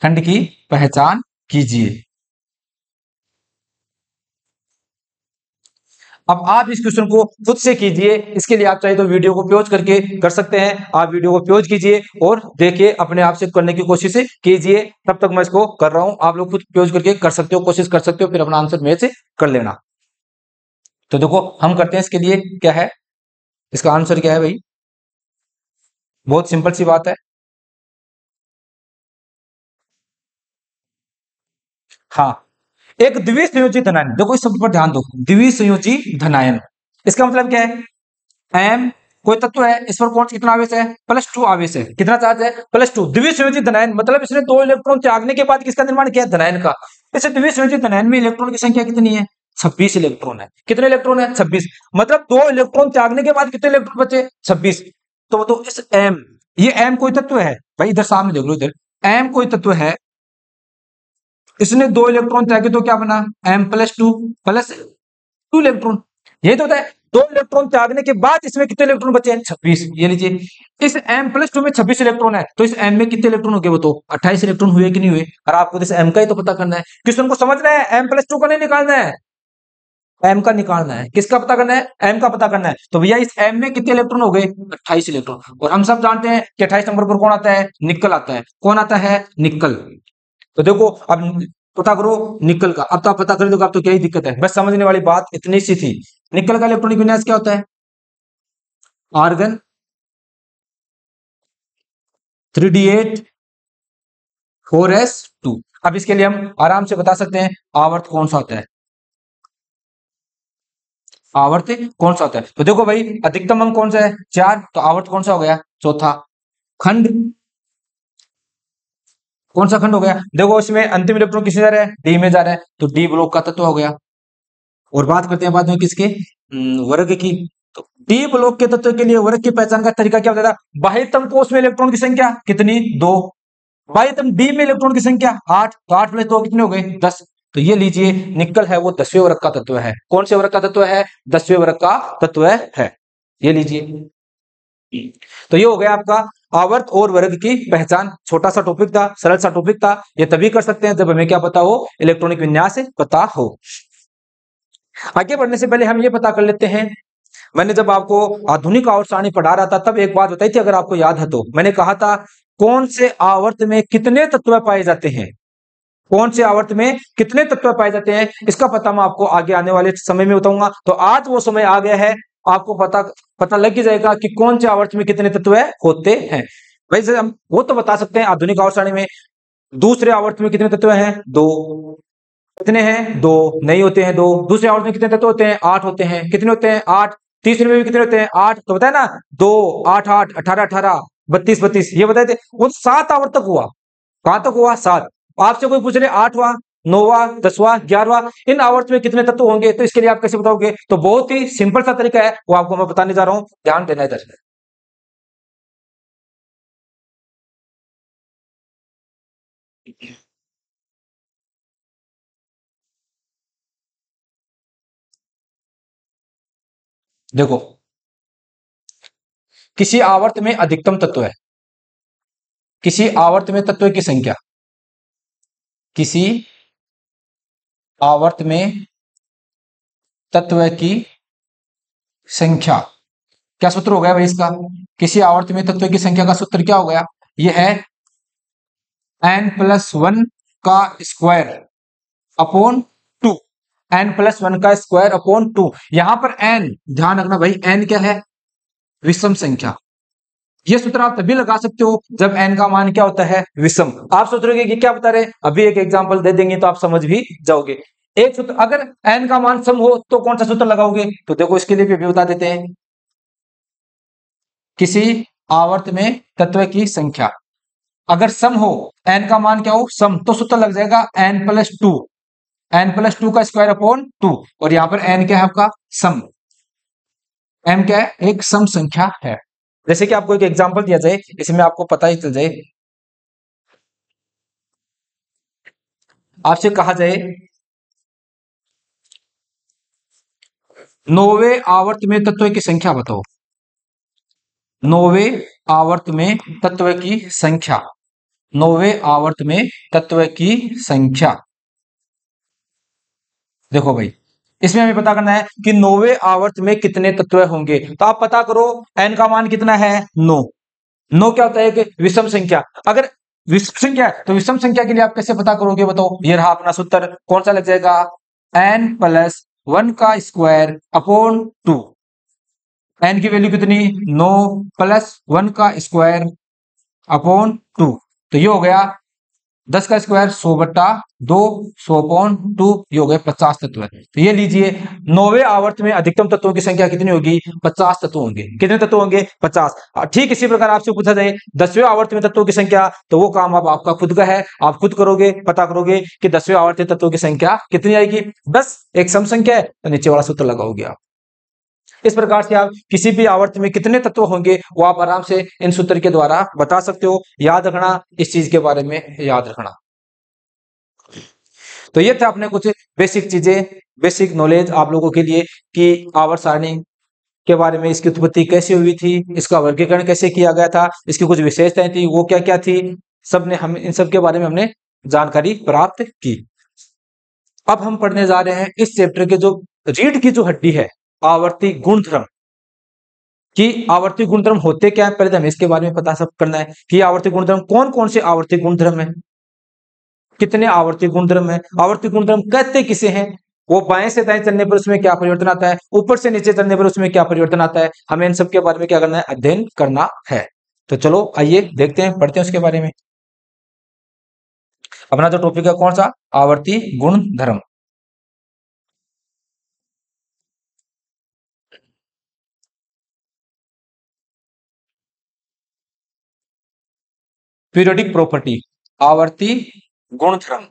खंड की पहचान कीजिए। अब आप इस क्वेश्चन को खुद से कीजिए, इसके लिए आप चाहे तो वीडियो को पॉज करके कर सकते हैं। आप वीडियो को पॉज कीजिए और देखिए, अपने आप से करने की कोशिश कीजिए। तब तक मैं इसको कर रहा हूं, आप लोग खुद पॉज करके कर सकते हो, कोशिश कर सकते हो, फिर अपना आंसर मेरे से कर लेना। तो देखो हम करते हैं, इसके लिए क्या है, इसका आंसर क्या है भाई, बहुत सिंपल सी बात है। हाँ, एक द्विसंयोजी धनायन, देखो इस शब्द पर ध्यान दो, द्विसंयोजी धनायन, इसका मतलब क्या है, एम कोई तत्व है, इस पर कौन कितना आवेश है, +2 आवेश है, कितना चार्ज है, +2। द्विसंयोजी धनायन मतलब इसने 2 इलेक्ट्रॉन त्यागने के बाद किसका निर्माण किया, धनायन का। इस द्विसंयोजी धनायन में इलेक्ट्रॉन की संख्या कितनी है, 26 इलेक्ट्रॉन है। कितने इलेक्ट्रॉन है, 26, मतलब 2 इलेक्ट्रॉन त्यागने के बाद कितने इलेक्ट्रॉन बचे, 26। तो इस एम, ये एम कोई तत्व है भाई, इधर सामने देख लो, इधर एम कोई तत्व है, इसने 2 इलेक्ट्रॉन त्यागे तो क्या बना, M+2 +2 इलेक्ट्रॉन। ये तो होता है, 2 इलेक्ट्रॉन त्यागने के बाद इसमें कितने इलेक्ट्रॉन बचे हैं, 26। ये लीजिए, इस M+2 में 26 इलेक्ट्रॉन है, तो इस M में कितने इलेक्ट्रॉन हो गए, वो तो 28 इलेक्ट्रॉन हुए कि नहीं हुए। और आपको इस M का ही तो पता करना है, क्वेश्चन को समझना है, M+2 का नहीं निकालना है, M का निकालना है। किसका पता करना है, M का पता करना है। तो भैया इस M में कितने इलेक्ट्रॉन हो गए, 28 इलेक्ट्रॉन। और हम सब जानते हैं कि 28 नंबर पर कौन आता है, निकल आता है। कौन आता है, निकल। तो देखो अब पता करो निकल का, अब तो आप पता कर दोगे, अब तो क्या ही दिक्कत है, बस समझने वाली बात इतनी सी थी। निकल का इलेक्ट्रॉनिक विन्यास क्या होता है, आर्गन 3d8 4s2। अब इसके लिए हम आराम से बता सकते हैं आवर्त कौन सा होता है, आवर्त कौन सा होता है। तो देखो भाई, अधिकतम अंक कौन सा है, 4, तो आवर्त कौन सा हो गया, चौथा। खंड कौन सा खंड हो गया, देखो इसमें अंतिम इलेक्ट्रॉन किसमें जा रहा है, डी में जा रहा है, तो डी ब्लॉक का तत्व हो गया। और बात करते हैं बाद में किसके, वर्ग की। तो डी ब्लॉक के तत्व के लिए वर्ग की पहचान का तरीका क्या होता है, बाह्यतम कोष में इलेक्ट्रॉन की संख्या कितनी, 2, बाह्यतम डी में इलेक्ट्रॉन की संख्या 8, तो 8 + 2 कितने हो गए, 10। तो ये लीजिए, निकल है वो 10वें वर्ग का तत्व है। कौन से वर्ग का तत्व है, 10वें वर्ग का तत्व है। ये लीजिए, तो ये हो गया आपका आवर्त और वर्ग की पहचान। छोटा सा टॉपिक था, सरल सा टॉपिक था, ये तभी कर सकते हैं जब हमें क्या पता हो, इलेक्ट्रॉनिक विन्यास पता हो। आगे बढ़ने से पहले हम ये पता कर लेते हैं, मैंने जब आपको आधुनिक आवर्त सारणी पढ़ा रहा था तब एक बात बताई थी, अगर आपको याद है तो मैंने कहा था कौन से आवर्त में कितने तत्व पाए जाते हैं। कौन से आवर्त में कितने तत्व पाए जाते हैं, इसका पता मैं आपको आगे आने वाले समय में बताऊंगा। तो आज वो समय आ गया है, आपको पता लग ही जाएगा कि कौन से आवर्त में कितने तत्व होते हैं। वैसे हम वो तो बता सकते हैं आधुनिक आवर्त सारणी में दूसरे आवर्त में कितने तत्व हैं, 2। कितने हैं, 2 नहीं होते हैं 2। दूसरे आवर्त में कितने तत्व होते हैं, 8 होते हैं। कितने होते हैं, 8। तीसरे में भी कितने होते हैं, 8। तो बताया ना, 2 8 8 18 18 32 32, ये बताए थे। वो 7 आवर्त तक हुआ। कहां तक हुआ, 7। आपसे कोई पूछ रहे 8वां 9वां 10वां 11वां, इन आवर्त में कितने तत्व होंगे, तो इसके लिए आप कैसे बताओगे। तो बहुत ही सिंपल सा तरीका है, वो आपको मैं बताने जा रहा हूं, ध्यान देना इधर। देखो, किसी आवर्त में अधिकतम तत्व है, किसी आवर्त में तत्व की संख्या, किसी आवर्त में तत्व की संख्या, क्या सूत्र हो गया भाई इसका, किसी आवर्त में तत्व की संख्या का सूत्र क्या हो गया, यह है n+1 का स्क्वायर अपॉन 2। n+1 का स्क्वायर अपॉन 2। यहां पर n, ध्यान रखना भाई, n क्या है, विषम संख्या। ये सूत्र आप तभी लगा सकते हो जब n का मान क्या होता है, विषम। आप सोच रहे हो कि क्या बता रहे, अभी एक एग्जांपल दे देंगे तो आप समझ भी जाओगे। एक सूत्र, अगर n का मान सम हो तो कौन सा सूत्र लगाओगे, तो देखो इसके लिए भी बता देते हैं। किसी आवर्त में तत्व की संख्या अगर सम हो, n का मान क्या हो, सम, तो सूत्र लग जाएगा n+2, n+2 का स्क्वायर अपॉन 2। और यहां पर n क्या है आपका, सम। m क्या है, एक सम संख्या है। जैसे कि आपको एक एग्जांपल दिया जाए, इसमें आपको पता ही चल जाए। आपसे कहा जाए 9वें आवर्त में तत्व की संख्या बताओ, 9वें आवर्त में तत्व की संख्या, 9वें आवर्त में तत्व की संख्या। देखो भाई, इसमें हमें पता करना है कि 9वें आवर्त में कितने तत्व होंगे। तो आप पता करो, n का मान कितना है, 9। 9 क्या होता है, कि विषम संख्या। अगर विषम संख्या है तो विषम संख्या के लिए आप कैसे पता करोगे, बताओ। ये रहा अपना सूत्र, कौन सा लग जाएगा, n+1 का स्क्वायर अपॉन 2। n की वैल्यू कितनी, 9 +1 का स्क्वायर अपॉन 2। तो ये हो गया 10 का स्क्वायर 100/2, 100/2, ये हो गए 50 तत्व। तो ये लीजिए, 9वें आवर्त में अधिकतम तत्वों की संख्या कितनी होगी, 50 तत्व होंगे। कितने तत्व होंगे, 50। ठीक इसी प्रकार आपसे पूछा जाए 10वें आवर्त में तत्वों की संख्या, तो वो काम अब आपका खुद का है, आप खुद करोगे, पता करोगे कि 10वें आवर्त में तत्वों की संख्या कितनी आएगी। बस एक सम संख्या है, तो नीचे वाला सूत्र लगाओगे आप। इस प्रकार से आप किसी भी आवर्त में कितने तत्व होंगे वो आप आराम से इन सूत्र के द्वारा बता सकते हो। याद रखना, इस चीज के बारे में याद रखना। तो ये था अपने कुछ बेसिक चीजें, बेसिक नॉलेज आप लोगों के लिए कि आवर्त सारणी के बारे में, इसकी उत्पत्ति कैसे हुई थी, इसका वर्गीकरण कैसे किया गया था, इसकी कुछ विशेषताएं थी वो क्या क्या थी, सब ने हम इन सब के बारे में हमने जानकारी प्राप्त की। अब हम पढ़ने जा रहे हैं इस चैप्टर के जो रीढ़ की जो हड्डी है, आवर्ती गुणधर्म। कि आवर्ती गुणधर्म होते क्या है, पहले तो हमें इसके बारे में पता सब करना है कि आवर्ती गुणधर्म कौन कौन से आवर्ती गुणधर्म है, कितने आवर्ती गुणधर्म है, आवर्ती गुणधर्म कहते किसे हैं, वो बाएं से दाएं चलने पर उसमें क्या परिवर्तन आता है, ऊपर से नीचे चलने पर उसमें क्या परिवर्तन आता है, हमें इन सब के बारे में क्या करना है, अध्ययन करना है। तो चलो आइए देखते हैं, पढ़ते हैं उसके बारे में। अपना जो टॉपिक है कौन सा, आवर्ती गुणधर्म। पीरियोडिक प्रॉपर्टी, आवर्ती गुणधर्म,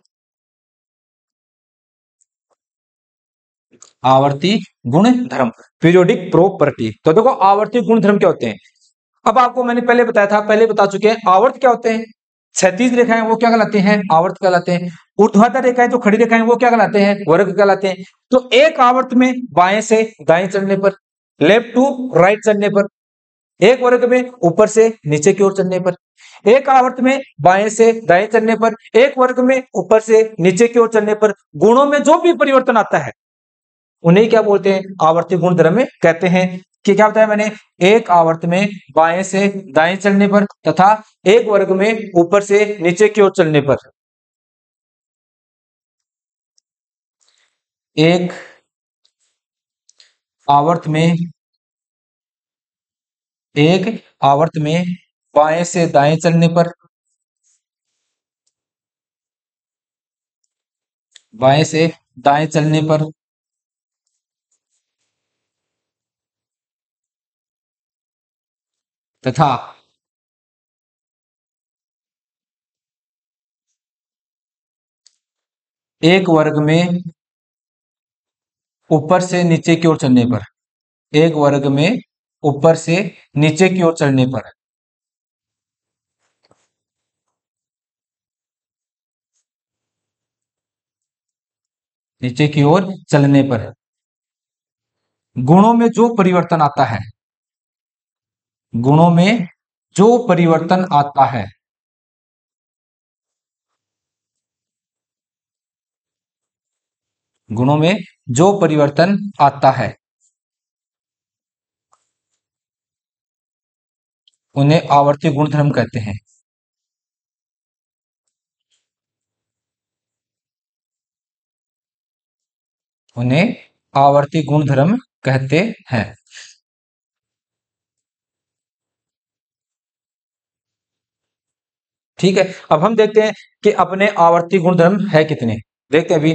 आवर्ती गुणधर्म, पीरियोडिक प्रॉपर्टी। तो देखो आवर्ती गुणधर्म क्या होते हैं, अब आपको मैंने पहले बताया था, पहले बता चुके हैं। आवर्त क्या होते हैं, क्षैतिज रेखाएं वो क्या कहलाते हैं, आवर्त कहलाते हैं। ऊर्ध्वाधर रेखाएं जो खड़ी रेखाएं वो क्या कहलाते हैं, वर्ग कहलाते हैं। तो एक आवर्त में बाएं से दाएं चलने पर, लेफ्ट टू राइट चलने पर, एक वर्ग में ऊपर से नीचे की ओर चलने पर, एक आवर्त में बाएं से दाएं चलने पर, एक वर्ग में ऊपर से नीचे की ओर चलने पर गुणों में जो भी परिवर्तन आता है उन्हें क्या बोलते हैं, आवर्ती गुणधर्म में कहते हैं। कि क्या बताया मैंने, एक आवर्त में बाएं से दाएं चलने पर तथा एक वर्ग में ऊपर से नीचे की ओर चलने पर एक आवर्त में एक आवर्त में बाएं से दाएं चलने पर, बाएं से दाएं चलने पर तथा एक वर्ग में ऊपर से नीचे की ओर चलने पर, एक वर्ग में ऊपर से नीचे की ओर चलने पर, नीचे की ओर चलने पर गुणों में जो परिवर्तन आता है, गुणों में जो परिवर्तन आता है, गुणों में जो परिवर्तन आता है उन्हें आवर्ती गुणधर्म कहते हैं। उन्हें आवर्ती गुणधर्म कहते हैं। ठीक है, अब हम देखते हैं कि अपने आवर्ती गुणधर्म है कितने। देखते हैं, अभी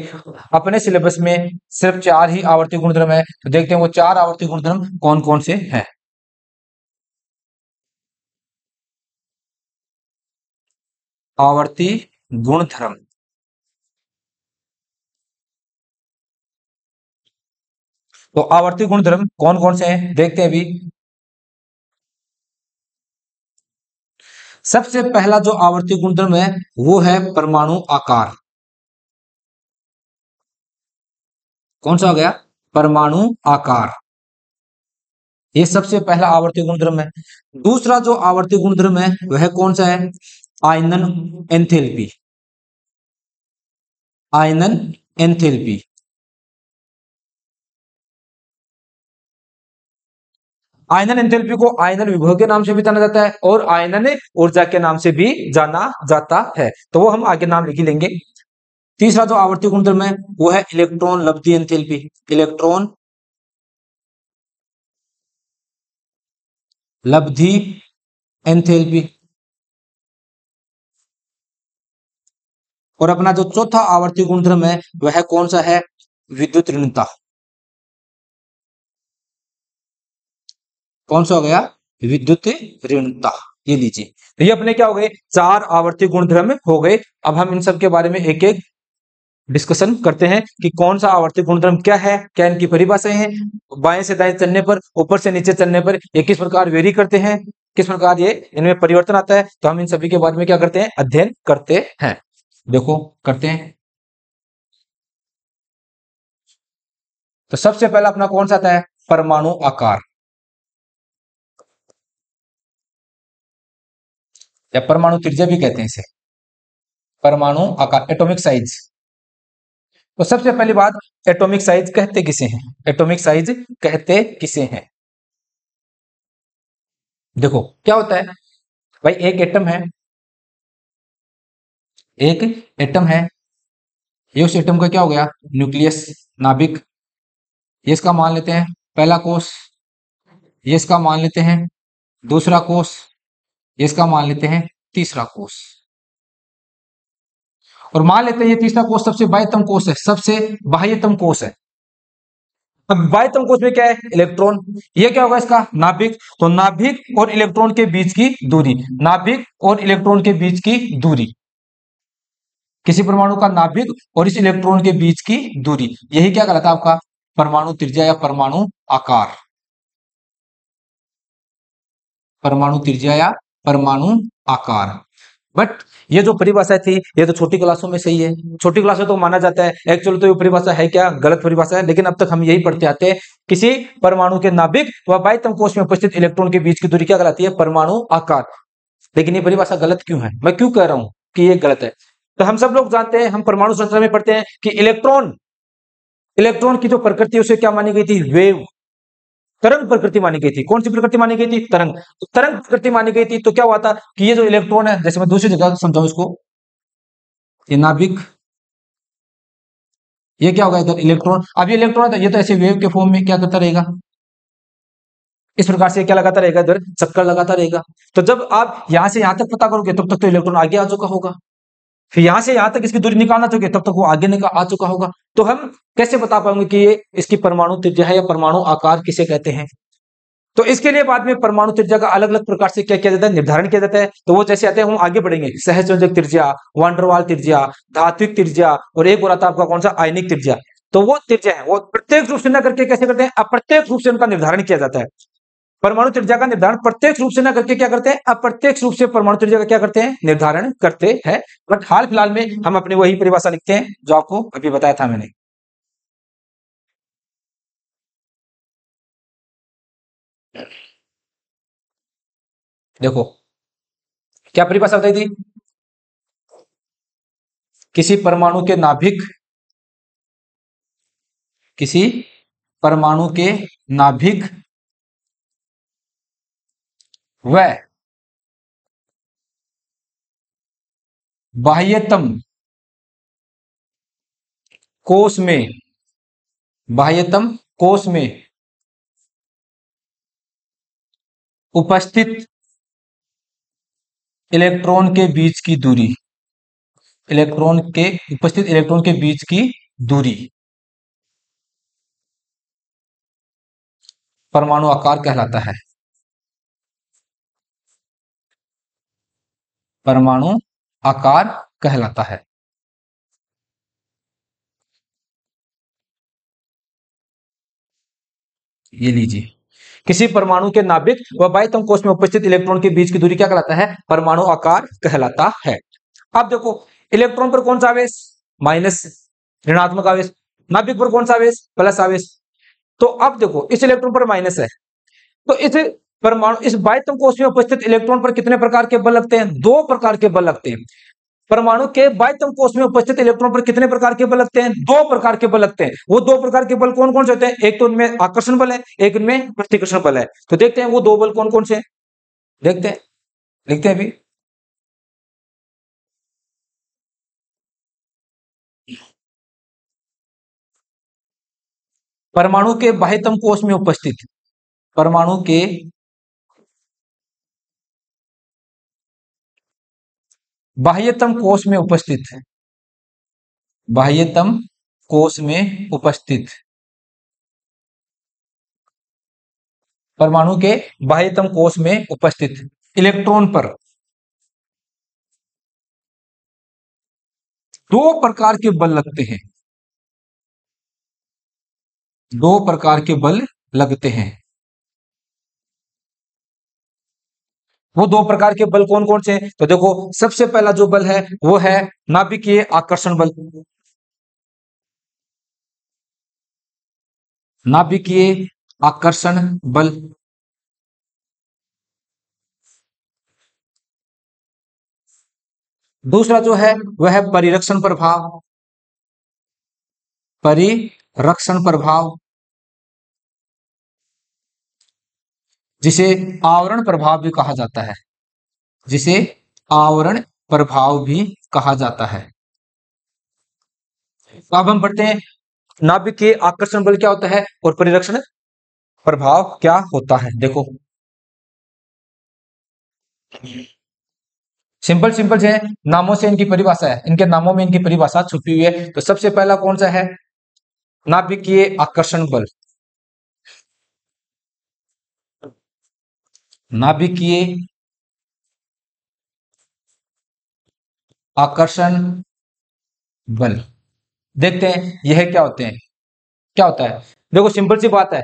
अपने सिलेबस में सिर्फ 4 ही आवर्ती गुणधर्म है, तो देखते हैं वो 4 आवर्ती गुणधर्म कौन कौन से हैं। आवर्ती गुणधर्म, तो आवर्ती गुणधर्म कौन कौन से हैं देखते हैं अभी। सबसे पहला जो आवर्ती गुणधर्म है वो है परमाणु आकार। कौन सा हो गया? परमाणु आकार। ये सबसे पहला आवर्ती गुणधर्म है। दूसरा जो आवर्ती गुणधर्म है वह कौन सा है? आयनन एंथैल्पी। आयनन एंथैल्पी। आयनन एंथैल्पी को आयनन विभव के नाम से भी जाना जाता है और आयनन ऊर्जा के नाम से भी जाना जाता है, तो वो हम आगे नाम लिख ही लेंगे। तीसरा जो आवर्ती गुणधर्म है वो है इलेक्ट्रॉन लब्धि एंथैल्पी। इलेक्ट्रॉन लब्धि एंथैल्पी। और अपना जो चौथा आवर्ती गुणधर्म है वह कौन सा है? विद्युत ऋणता। कौन सा हो गया? विद्युत ऋणता। ये लीजिए, तो ये अपने क्या हो गए? 4 आवर्ती गुणधर्म हो गए। अब हम इन सब के बारे में एक एक डिस्कशन करते हैं कि कौन सा आवर्ती गुणधर्म क्या है, क्या इनकी परिभाषाएं हैं, बाएं से दाएं चलने पर, ऊपर से नीचे चलने पर ये किस प्रकार वेरी करते हैं, किस प्रकार ये इनमें परिवर्तन आता है। तो हम इन सभी के बारे में क्या करते हैं? अध्ययन करते हैं। देखो करते हैं। तो सबसे पहला अपना कौन सा आता है? परमाणु आकार या परमाणु त्रिज्या भी कहते हैं इसे। परमाणु आकार, एटॉमिक साइज। तो सबसे पहली बात, एटॉमिक साइज कहते किसे हैं? एटॉमिक साइज कहते किसे हैं? देखो क्या होता है भाई, एक एटम है, एक एटम है, ये उस एटम का क्या हो गया? न्यूक्लियस, नाभिक। ये इसका मान लेते हैं पहला कोष, ये इसका मान लेते हैं दूसरा कोष, ये इसका मान लेते हैं तीसरा कोष, और मान लेते हैं ये तीसरा कोष सबसे बाह्यतम कोष है, सबसे बाह्यतम कोष है। अब बाह्यतम कोष में क्या है? इलेक्ट्रॉन। ये क्या होगा? इसका नाभिक। तो नाभिक और इलेक्ट्रॉन के बीच की दूरी, नाभिक और इलेक्ट्रॉन के बीच की दूरी, किसी परमाणु का नाभिक और इस इलेक्ट्रॉन के बीच की दूरी, यही क्या कहलाता है आपका? परमाणु त्रिज्या या परमाणु आकार। परमाणु त्रिज्या या परमाणु आकार। बट ये जो परिभाषा थी ये तो छोटी क्लासों में सही है, छोटी क्लासों तो माना जाता है। एक्चुअली तो ये परिभाषा है क्या? गलत परिभाषा है, लेकिन अब तक हम यही पढ़ते आते हैं, किसी परमाणु के नाभिक व बाह्यतम कोष में उपस्थित इलेक्ट्रॉन के बीच की दूरी क्या कहलाती है? परमाणु आकार। लेकिन ये परिभाषा गलत क्यों है? मैं क्यों कह रहा हूं कि ये गलत है? तो हम सब लोग जानते हैं, हम परमाणु संरचना में पढ़ते हैं कि इलेक्ट्रॉन, इलेक्ट्रॉन की जो प्रकृति उसे क्या मानी गई थी? वेव, तरंग प्रकृति मानी गई थी। कौन सी प्रकृति मानी गई थी? तरंग। तो तरंग प्रकृति मानी गई थी, तो क्या हुआ था कि ये जो इलेक्ट्रॉन है, जैसे मैं दूसरी जगह समझाऊं इसको, ये नाभिक, ये क्या होगा इधर इलेक्ट्रॉन, अब ये इलेक्ट्रॉन ये तो ऐसे वेव के फॉर्म में क्या करता रहेगा, इस प्रकार से क्या लगाता रहेगा, इधर चक्कर लगाता रहेगा। तो जब आप यहां से यहां तक पता करोगे तब तक तो इलेक्ट्रॉन आगे आ चुका होगा, फिर यहां से यहां तक इसकी दूरी निकालना चाहिए तब तक वो आगे निकाल आ चुका होगा। तो हम कैसे बता पाएंगे कि ये इसकी परमाणु त्रिज्या है या परमाणु आकार किसे कहते हैं। तो इसके लिए बाद में परमाणु त्रिज्या का अलग अलग प्रकार से क्या किया जाता है, निर्धारण किया जाता है। तो वो जैसे आते हैं हम आगे बढ़ेंगे, सहसंयोजक त्रिज्या, वांडरवाल त्रिज्या, धात्विक त्रिज्या, और एक और आता है आपका कौन सा, आयनिक त्रिज्या। तो वो त्रिज्या है वो प्रत्येक रूप से न करके कैसे करते हैं, अप्रत्यक्ष रूप से उनका निर्धारण किया जाता है। परमाणु त्रिज्या का निर्धारण प्रत्यक्ष रूप से न करके क्या करते हैं, अप्रत्यक्ष रूप से परमाणु त्रिज्या का क्या करते हैं, निर्धारण करते हैं। बट हाल फिलहाल में हम अपनी वही परिभाषा लिखते हैं जो आपको अभी बताया था मैंने। देखो क्या परिभाषा बताई थी, किसी परमाणु के नाभिक, किसी परमाणु के नाभिक व बाह्यतम कोश में, बाह्यतम कोश में उपस्थित इलेक्ट्रॉन के बीच की दूरी, इलेक्ट्रॉन के उपस्थित इलेक्ट्रॉन के बीच की दूरी परमाणु आकार कहलाता है, परमाणु आकार कहलाता है। ये लीजिए, किसी परमाणु के नाभिक व बाह्यतम कोश में उपस्थित इलेक्ट्रॉन के बीच की दूरी क्या कहलाता है, परमाणु आकार कहलाता है। अब देखो इलेक्ट्रॉन पर कौन सा आवेश, माइनस, ऋणात्मक आवेश, नाभिक पर कौन सा आवेश, प्लस आवेश। तो अब देखो इस इलेक्ट्रॉन पर माइनस है, तो इस परमाणु इस बाह्यतम कोश में उपस्थित इलेक्ट्रॉन पर कितने प्रकार के बल लगते हैं, दो प्रकार के बल लगते हैं। परमाणु के बाह्यतम कोश में उपस्थित इलेक्ट्रॉन पर कितने प्रकार के बल लगते हैं, दो प्रकार के बल लगते हैं। वो दो प्रकार के बल कौन कौन से होते हैं, एक तो उनमें आकर्षण बल है, एक उनमें प्रतिकर्षण बल है। तो देखते हैं वो दो बल कौन कौन से हैं, देखते हैं, देखते हैं अभी। परमाणु के बाह्यतम कोश में उपस्थित, परमाणु के बाह्यतम कोश में उपस्थित है, बाह्यतम कोश में उपस्थित, परमाणु के बाह्यतम कोश में उपस्थित इलेक्ट्रॉन पर दो प्रकार के बल लगते हैं, दो प्रकार के बल लगते हैं। वो दो प्रकार के बल कौन कौन से हैं, तो देखो सबसे पहला जो बल है वो है नाभिकीय आकर्षण बल, नाभिकीय आकर्षण बल। दूसरा जो है वह है परिरक्षण प्रभाव, परिरक्षण प्रभाव, जिसे आवरण प्रभाव भी कहा जाता है, जिसे आवरण प्रभाव भी कहा जाता है। तो अब हम बढ़ते हैं, नाभिकीय आकर्षण बल क्या होता है और परिरक्षण प्रभाव क्या होता है। देखो सिंपल सिंपल से है, नामों से इनकी परिभाषा है, इनके नामों में इनकी परिभाषा छुपी हुई है। तो सबसे पहला कौन सा है, नाभिकीय आकर्षण बल, नाभिकीय आकर्षण बल। देखते हैं यह क्या होते हैं, क्या होता है। देखो सिंपल सी बात है,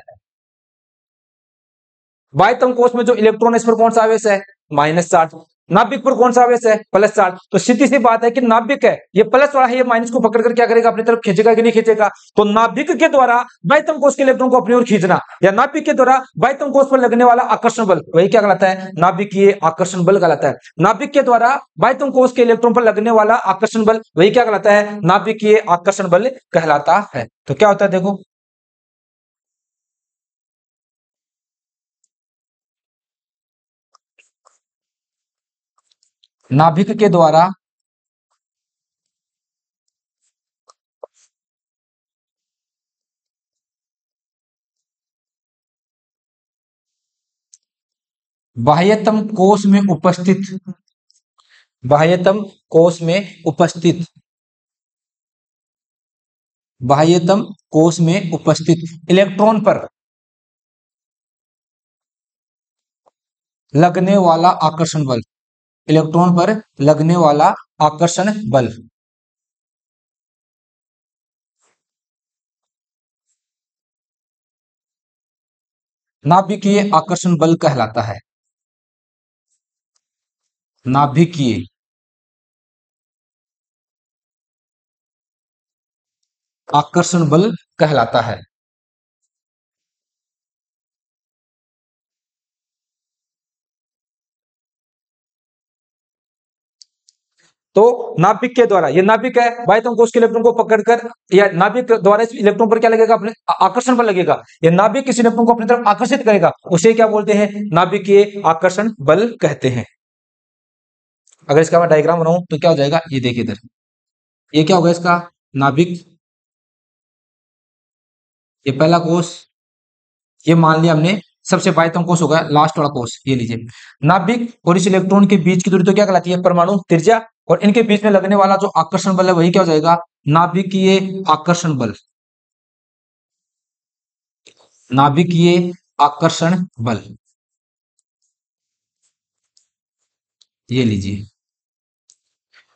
बाह्यतम कोश में जो इलेक्ट्रॉन है इस पर कौन सा आवेश है, माइनस चार्ज। नाभिक पर कौन सा आवेश है, प्लस चार्ज। तो सीधी सी बात है कि नाभिक है ये प्लस वाला है, ये माइनस को पकड़कर क्या करेगा, अपनी तरफ खींचेगा कि नहीं खींचेगा। तो नाभिक के द्वारा बाह्यतम कोश के इलेक्ट्रॉन को अपनी ओर खींचना या नाभिक के द्वारा बाह्यतम कोश पर लगने वाला आकर्षण बल, वही क्या कहलाता है, नाभिकीय आकर्षण बल कहलाता है। नाभिक के द्वारा बाह्यतम कोश के इलेक्ट्रॉन पर लगने वाला आकर्षण बल वही क्या कहलाता है, नाभिकीय आकर्षण बल कहलाता है। तो क्या होता है देखो, नाभिक के द्वारा बाह्यतम कोश में उपस्थित, बाह्यतम कोश में उपस्थित, बाह्यतम कोश में उपस्थित इलेक्ट्रॉन पर लगने वाला आकर्षण बल, इलेक्ट्रॉन पर लगने वाला आकर्षण बल। नाभिकीय आकर्षण बल कहलाता है, नाभिकीय आकर्षण बल कहलाता है। तो नाभिक के द्वारा, ये नाभिक है, बाह्यतम कोश के इलेक्ट्रॉन को पकड़कर, या नाभिक द्वारा इस इलेक्ट्रॉन पर क्या लगेगा, अपने आकर्षण बल लगेगा। ये नाभिक इस इलेक्ट्रॉन को अपनी तरफ आकर्षित करेगा, उसे क्या बोलते हैं, नाभिकीय आकर्षण बल कहते हैं। अगर इसका मैं डायग्राम बनाऊं तो क्या हो जाएगा, ये देखिए इधर, ये क्या होगा इसका, नाभिक, ये पहला कोश, ये मान लिया हमने सबसे बाह्यतम कोश होगा, लास्ट वाला कोश ये लीजिए। नाभिक और इस इलेक्ट्रॉन के बीच की दूरी तो क्या कहलाती है, परमाणु त्रिज्या, और इनके बीच में लगने वाला जो आकर्षण बल है वही क्या हो जाएगा, नाभिकीय आकर्षण बल, नाभिकीय आकर्षण बल। ये लीजिए,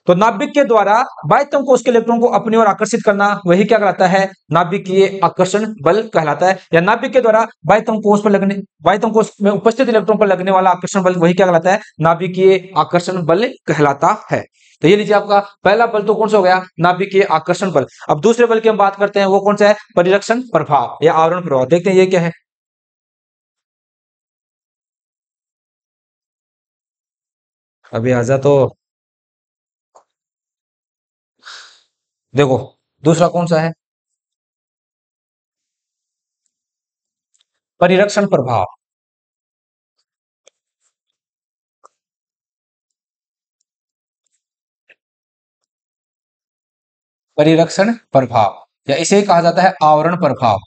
तो नाभिक के द्वारा बाह्यतम कोश के इलेक्ट्रॉन को अपनी ओर आकर्षित करना वही क्या कहलाता है, नाभिकीय आकर्षण बल कहलाता है। या नाभिक के द्वारा बाह्यतम कोश पर लगने, बाह्यतम कोश में उपस्थित इलेक्ट्रॉन पर लगने वाला आकर्षण बल वही क्या कहलाता है, नाभिकीय आकर्षण बल कहलाता है। तो ये लीजिए, आपका पहला बल तो कौन सा हो गया, नाभिकीय आकर्षण बल। अब दूसरे बल की हम बात करते हैं, वो कौन सा है, परिरक्षण प्रभाव या आवरण प्रभाव। देखते हैं ये क्या है। अभी आजा तो, देखो दूसरा कौन सा है, परिरक्षण प्रभाव। परिरक्षण प्रभाव, या इसे कहा जाता है आवरण प्रभाव।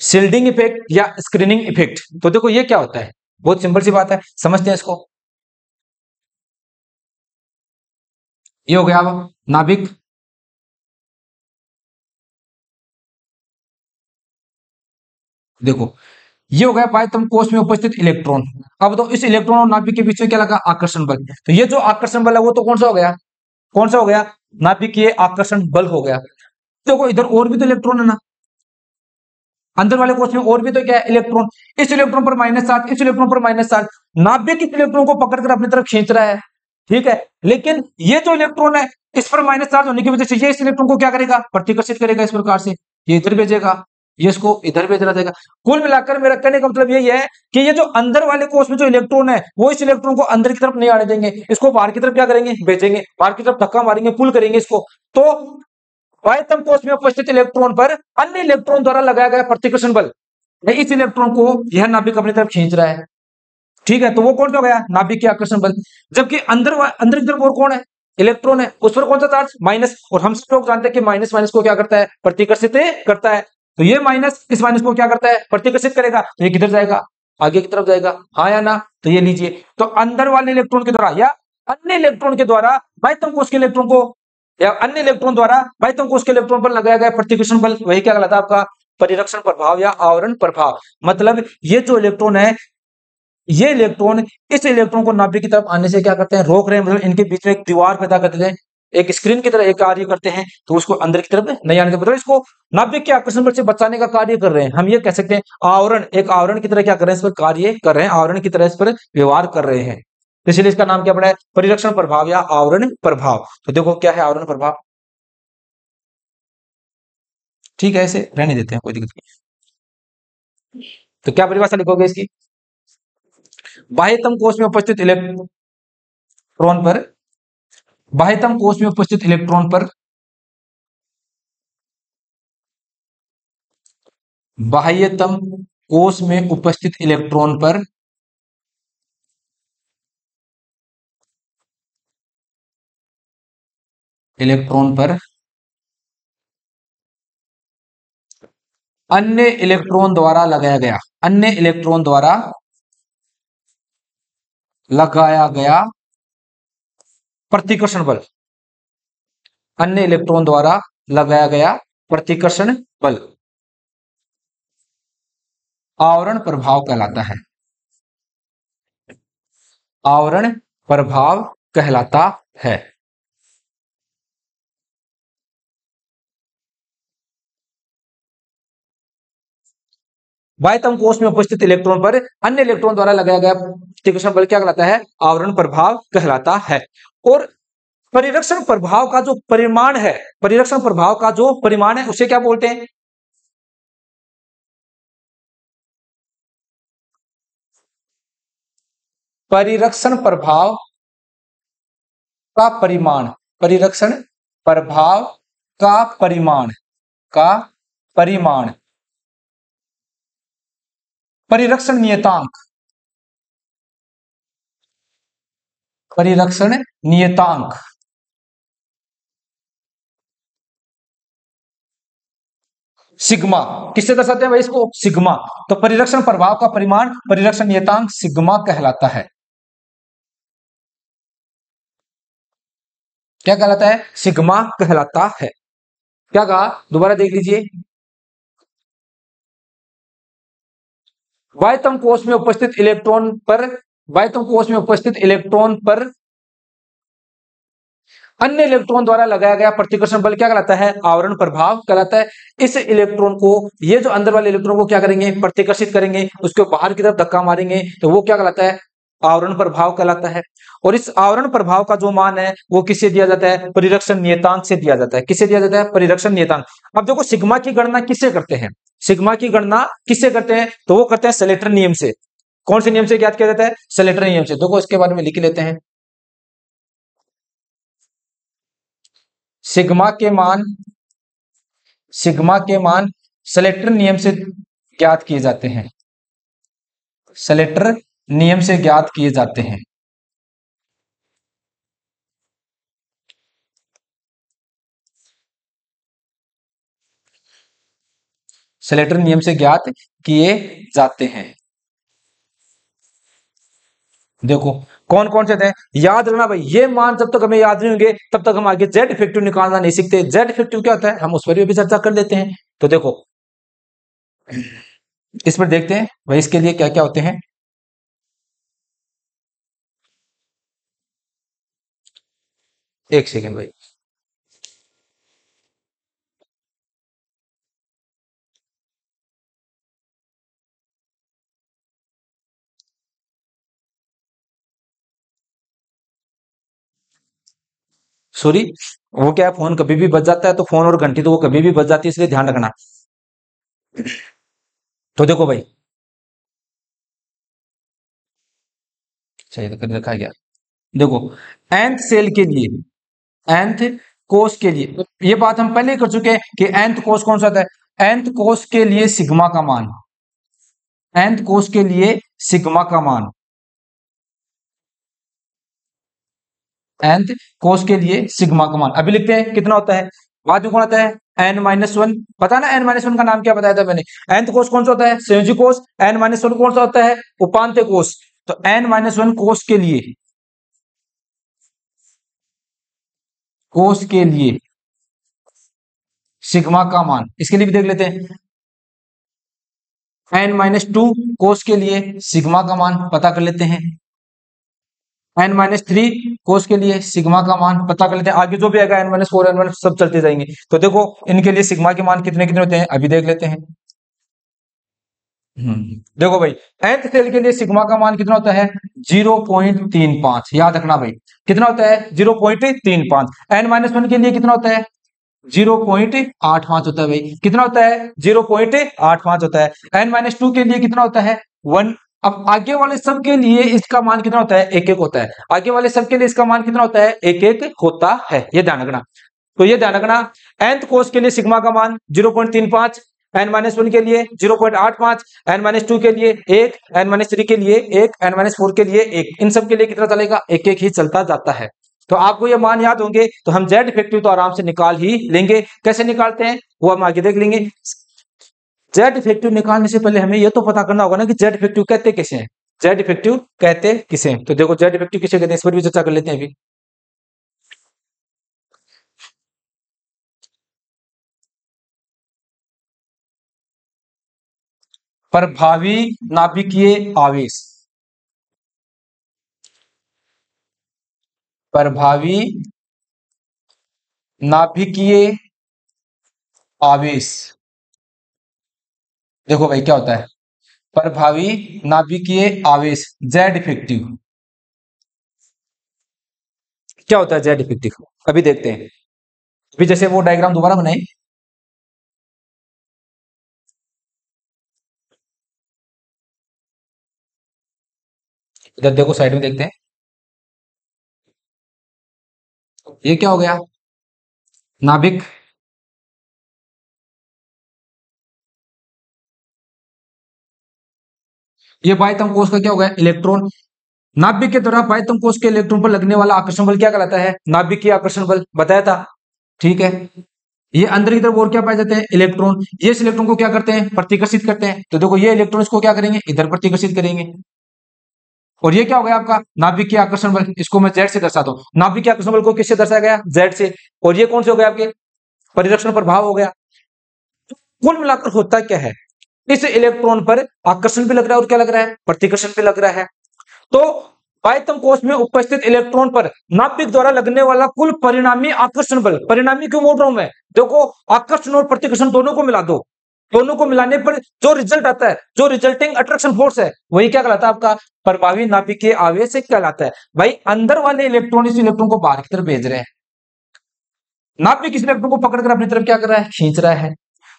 शील्डिंग इफेक्ट या स्क्रीनिंग इफेक्ट, तो देखो ये क्या होता है, बहुत सिंपल सी बात है, समझते हैं इसको। ये हो गया अब नाभिक, देखो ये हो गया बाह्यतम कोश में उपस्थित इलेक्ट्रॉन। अब तो इस इलेक्ट्रॉन और नाभिक के बीच में क्या लगा, आकर्षण बल। तो ये जो आकर्षण बल है वो तो कौन सा हो गया, कौन सा हो गया, नाभिकीय आकर्षण बल हो गया। देखो इधर और भी तो इलेक्ट्रॉन है ना, अंदर वाले कोश में और भी तो क्या है, इलेक्ट्रॉन। इस इलेक्ट्रॉन पर माइनस चार्ज, इस इलेक्ट्रॉन पर माइनस चार्ज, नाभिक इस इलेक्ट्रॉन को पकड़कर अपनी तरफ खींच रहा है, ठीक है। लेकिन ये जो इलेक्ट्रॉन है, इस पर माइनस चार्ज होने की वजह से ये इस इलेक्ट्रॉन को क्या करेगा, प्रतिकर्षित करेगा इस प्रकार से, ये इधर भेजेगा, ये इसको इधर भेज रहा जाएगा। कुल मिलाकर मेरा कहने का मतलब यही है कि ये जो अंदर वाले कोश में जो इलेक्ट्रॉन है, वो इस इलेक्ट्रॉन को अंदर की तरफ नहीं आने देंगे, इसको बाहर की तरफ क्या करेंगे, भेजेंगे, बाहर की तरफ धक्का मारेंगे, पुल करेंगे इसको। तो बाह्यतम कोश में उपस्थित इलेक्ट्रॉन पर अन्य इलेक्ट्रॉन द्वारा लगाया गया प्रतिकर्षण बल, इस इलेक्ट्रॉन को यह नाभिक अपनी तरफ खींच रहा है, ठीक है। तो वो कौन सा हो गया, नाभिक के आकर्षण बल। जबकि अंदर अंदर की तरफ और कौन है, इलेक्ट्रॉन है, उस पर कौन सा चार्ज, माइनस। और हम सब लोग जानते हैं कि माइनस माइनस को क्या करता है, प्रतिकर्षित करता है। तो ये माइनस इस माइनस को क्या करता है, प्रतिकर्षित करेगा। तो ये किधर जाएगा, आगे की तरफ जाएगा, हाँ या ना। तो ये लीजिए, तो अंदर वाले इलेक्ट्रॉन के द्वारा या अन्य इलेक्ट्रॉन के द्वारा बाह्यतम कोश के इलेक्ट्रॉन को, या अन्य इलेक्ट्रॉन द्वारा बाह्यतम कोश के इलेक्ट्रॉन पर लगाया गया प्रतिकर्षण बल वही क्या कहलाता है, आपका परिरक्षण प्रभाव या आवरण प्रभाव। मतलब ये जो इलेक्ट्रॉन है, ये इलेक्ट्रॉन इस इलेक्ट्रॉन को नाभिक की तरफ आने से क्या करते हैं, रोक रहे हैं, मतलब इनके बीच में एक दीवार पैदा करते हैं, एक स्क्रीन की तरह एक कार्य करते हैं। तो उसको अंदर की तरफ नहीं आने देते, मतलब इसको नाभिक के आकर्षण बल से बचाने का कार्य कर रहे हैं। हम ये कह सकते हैं आवरण, एक आवरण की तरह क्या कर रहे हैं, इस पर कार्य कर रहे हैं, आवरण की तरह इस पर व्यवहार कर रहे हैं। तो इसलिए इसका नाम क्या पड़ा है, परिरक्षण प्रभाव या आवरण प्रभाव। तो देखो क्या है आवरण प्रभाव, ठीक है, ऐसे रहने देते हैं, कोई दिक्कत नहीं। तो क्या परिभाषा लिखोगे इसकी, बाह्यतम कोश में उपस्थित इलेक्ट्रॉन पर, बाह्यतम कोश में उपस्थित इलेक्ट्रॉन पर, बाह्यतम कोश में उपस्थित इलेक्ट्रॉन पर इलेक्ट्रॉन पर अन्य इलेक्ट्रॉन द्वारा लगाया गया, अन्य इलेक्ट्रॉन द्वारा लगाया गया प्रतिकर्षण बल, अन्य इलेक्ट्रॉन द्वारा लगाया गया प्रतिकर्षण बल आवरण प्रभाव कहलाता है, आवरण प्रभाव कहलाता है। बाह्यतम कोश में उपस्थित इलेक्ट्रॉन पर अन्य इलेक्ट्रॉन द्वारा लगाया गया प्रतिकर्षण बल क्या कहलाता है? आवरण प्रभाव कहलाता है। और परिरक्षण प्रभाव का जो परिमाण है, परिरक्षण प्रभाव का जो परिमाण है उसे क्या बोलते हैं? परिरक्षण प्रभाव का परिमाण, परिरक्षण प्रभाव का परिमाण, का परिमाण, परिरक्षण नियतांक, परिरक्षण नियतांक सिग्मा, किससे दर्शाते हैं भाई इसको? सिग्मा। तो परिरक्षण प्रभाव का परिमाण, परिरक्षण नियतांक सिग्मा कहलाता है। क्या कहलाता है? सिग्मा कहलाता है। क्या कहा? दोबारा देख लीजिए। बाह्यतम कोश में उपस्थित इलेक्ट्रॉन पर, बाह्यतम कोश में उपस्थित इलेक्ट्रॉन पर अन्य इलेक्ट्रॉन द्वारा लगाया गया प्रतिकर्षण बल क्या कहलाता है? आवरण प्रभाव कहलाता है। इस इलेक्ट्रॉन को, ये जो अंदर वाले इलेक्ट्रॉन को क्या करेंगे? प्रतिकर्षित करेंगे, उसको बाहर की तरफ धक्का मारेंगे, तो वो क्या कहलाता है? आवरण प्रभाव कहलाता है। और इस आवरण प्रभाव का जो मान है वो किससे दिया जाता है? परिरक्षण नियतांक से दिया जाता है। किससे दिया जाता है? परिरक्षण नियतांक। अब देखो सिग्मा की गणना किससे करते हैं? सिग्मा की गणना किससे करते हैं? तो वो करते हैं सलेटर नियम से। कौन से नियम से ज्ञात किया जाता है? सलेटर नियम से। देखो इसके बारे में लिख लेते हैं। सिग्मा के मान, सिग्मा के मान सलेटर नियम से ज्ञात किए जाते हैं, सलेटर नियम से ज्ञात किए जाते हैं। सलेटर नियम से ज्ञात किए जाते हैं। देखो कौन कौन से थे, याद रखना भाई, ये मान जब तक हमें याद नहीं होंगे तब तक हम आगे जेड इफेक्टिव निकालना नहीं सीखते। जेड इफेक्टिव क्या होता है हम उस पर भी चर्चा कर लेते हैं। तो देखो इस पर देखते हैं भाई इसके लिए क्या क्या होते हैं। एक सेकेंड भाई। सॉरी, वो क्या है, फोन कभी भी बज जाता है, तो फोन और घंटी तो वो कभी भी बज जाती है, इसलिए ध्यान रखना। तो देखो भाई, सही तो कर रखा गया। देखो nth सेल के लिए, nth कोष के लिए, ये बात हम पहले ही कर चुके हैं कि nth कोष कौन सा होता है? nth कोष के लिए सिग्मा का मान, nth कोष के लिए सिग्मा का मान, nth कोष के लिए सिग्मा का मान अभी लिखते हैं कितना होता है। बाद में कौन आता है? n-1। पता ना n-1 का नाम क्या बताया था मैंने? nth कोष कौन सा होता है? संयोजी कोष। n-1 कौन सा होता है? उपांत्य कोष। तो n-1 कोष के लिए, कोष के लिए सिग्मा का मान, इसके लिए भी देख लेते हैं। n-2 कोष के लिए सिग्मा का मान पता कर लेते हैं। n-3 कोष के लिए सिग्मा का मान पता कर लेते हैं। आगे जो भी आएगा n-4 n-1 सब चलते जाएंगे। तो देखो इनके लिए सिग्मा के मान कितने कितने होते हैं अभी देख लेते हैं। देखो भाई nth सेल के लिए सिग्मा का मान कितना होता है? 0.35। याद रखना भाई कितना होता है? 0.35। n-1 के लिए कितना होता है? 0.85 होता है भाई। कितना होता है? 0.85 होता है। n-2 के लिए कितना होता है? 1। अब आगे वाले सब के लिए इसका मान कितना होता है? 1-1 होता है। आगे वाले सब के लिए इसका मान कितना होता है? 1-1 होता है। ये ध्यान रखना। तो ये ध्यान रखना, nth कोष के लिए सिग्मा का मान 0.35, n-1 के लिए 0.85, n-2 के लिए 1, n-3 के लिए 1, n-4 के लिए 1। इन सब के लिए कितना चलेगा? 1-1 ही चलता जाता है। तो आपको ये मान याद होंगे तो हम जेड इफेक्टिव तो आराम से निकाल ही लेंगे। कैसे निकालते हैं वो हम आगे देख लेंगे। जेड इफेक्टिव निकालने से पहले हमें यह तो पता करना होगा ना कि जेड इफेक्टिव कहते किसे हैं। जेड इफेक्टिव कहते किसे हैं? तो देखो जेड इफेक्टिव किसे कहते हैं, इस पर भी चर्चा कर लेते हैं अभी। प्रभावी नाभिकीय आवेश, प्रभावी नाभिकीय आवेश। देखो भाई क्या होता है प्रभावी नाभिकीय आवेश, जेड इफेक्टिव। क्या होता है जेड इफेक्टिव, अभी देखते हैं। अभी जैसे वो डायग्राम दोबारा बनाए, इधर देखो साइड में देखते हैं। ये क्या हो गया, नाभिक। ये बाह्यतम कोष का क्या हो गया, इलेक्ट्रॉन। नाभिक के द्वारा बाह्यतम कोष के इलेक्ट्रॉन पर लगने वाला आकर्षण बल क्या कहलाता है, नाभिकीय आकर्षण बल, बताया था। ठीक है, ये अंदर की तरफ और क्या पाए जाते हैं, इलेक्ट्रॉन। ये इस इलेक्ट्रॉन को क्या करते हैं, प्रतिकर्षित करते हैं। तो देखो ये इलेक्ट्रॉन इसको क्या करेंगे, इधर प्रतिकर्षित करेंगे। और ये क्या हो गया आपका नाभिकीय आकर्षण बल, इसको मैं जेड से दर्शाता हूँ। नाभिकीय आकर्षण बल को किससे दर्शाया गया, जेड से। और ये कौन से हो गए आपके, परिरक्षण प्रभाव हो गया। कुल मिलाकर होता क्या है, इस इलेक्ट्रॉन पर आकर्षण भी लग रहा है और क्या लग रहा है, प्रतिकर्षण भी लग रहा है। तो बाह्यतम कोष में उपस्थित इलेक्ट्रॉन पर नाभिक द्वारा लगने वाला कुल परिणामी आकर्षण बल, परिणामी क्यों बोल रहा हूं मैं, देखो आकर्षण और प्रतिकर्षण दोनों को मिला दो, दोनों को मिलाने पर जो रिजल्ट आता है, जो रिजल्टिंग अट्रैक्शन फोर्स है, वही क्या कहलाता है आपका प्रभावी नाभिकीय आवेश कहलाता है। भाई अंदर वाले इलेक्ट्रॉन इस इलेक्ट्रॉन को बाहर की तरफ भेज रहे हैं, नाभिक इस इलेक्ट्रॉन को पकड़कर अपनी तरफ क्या कर रहा है, खींच रहा है।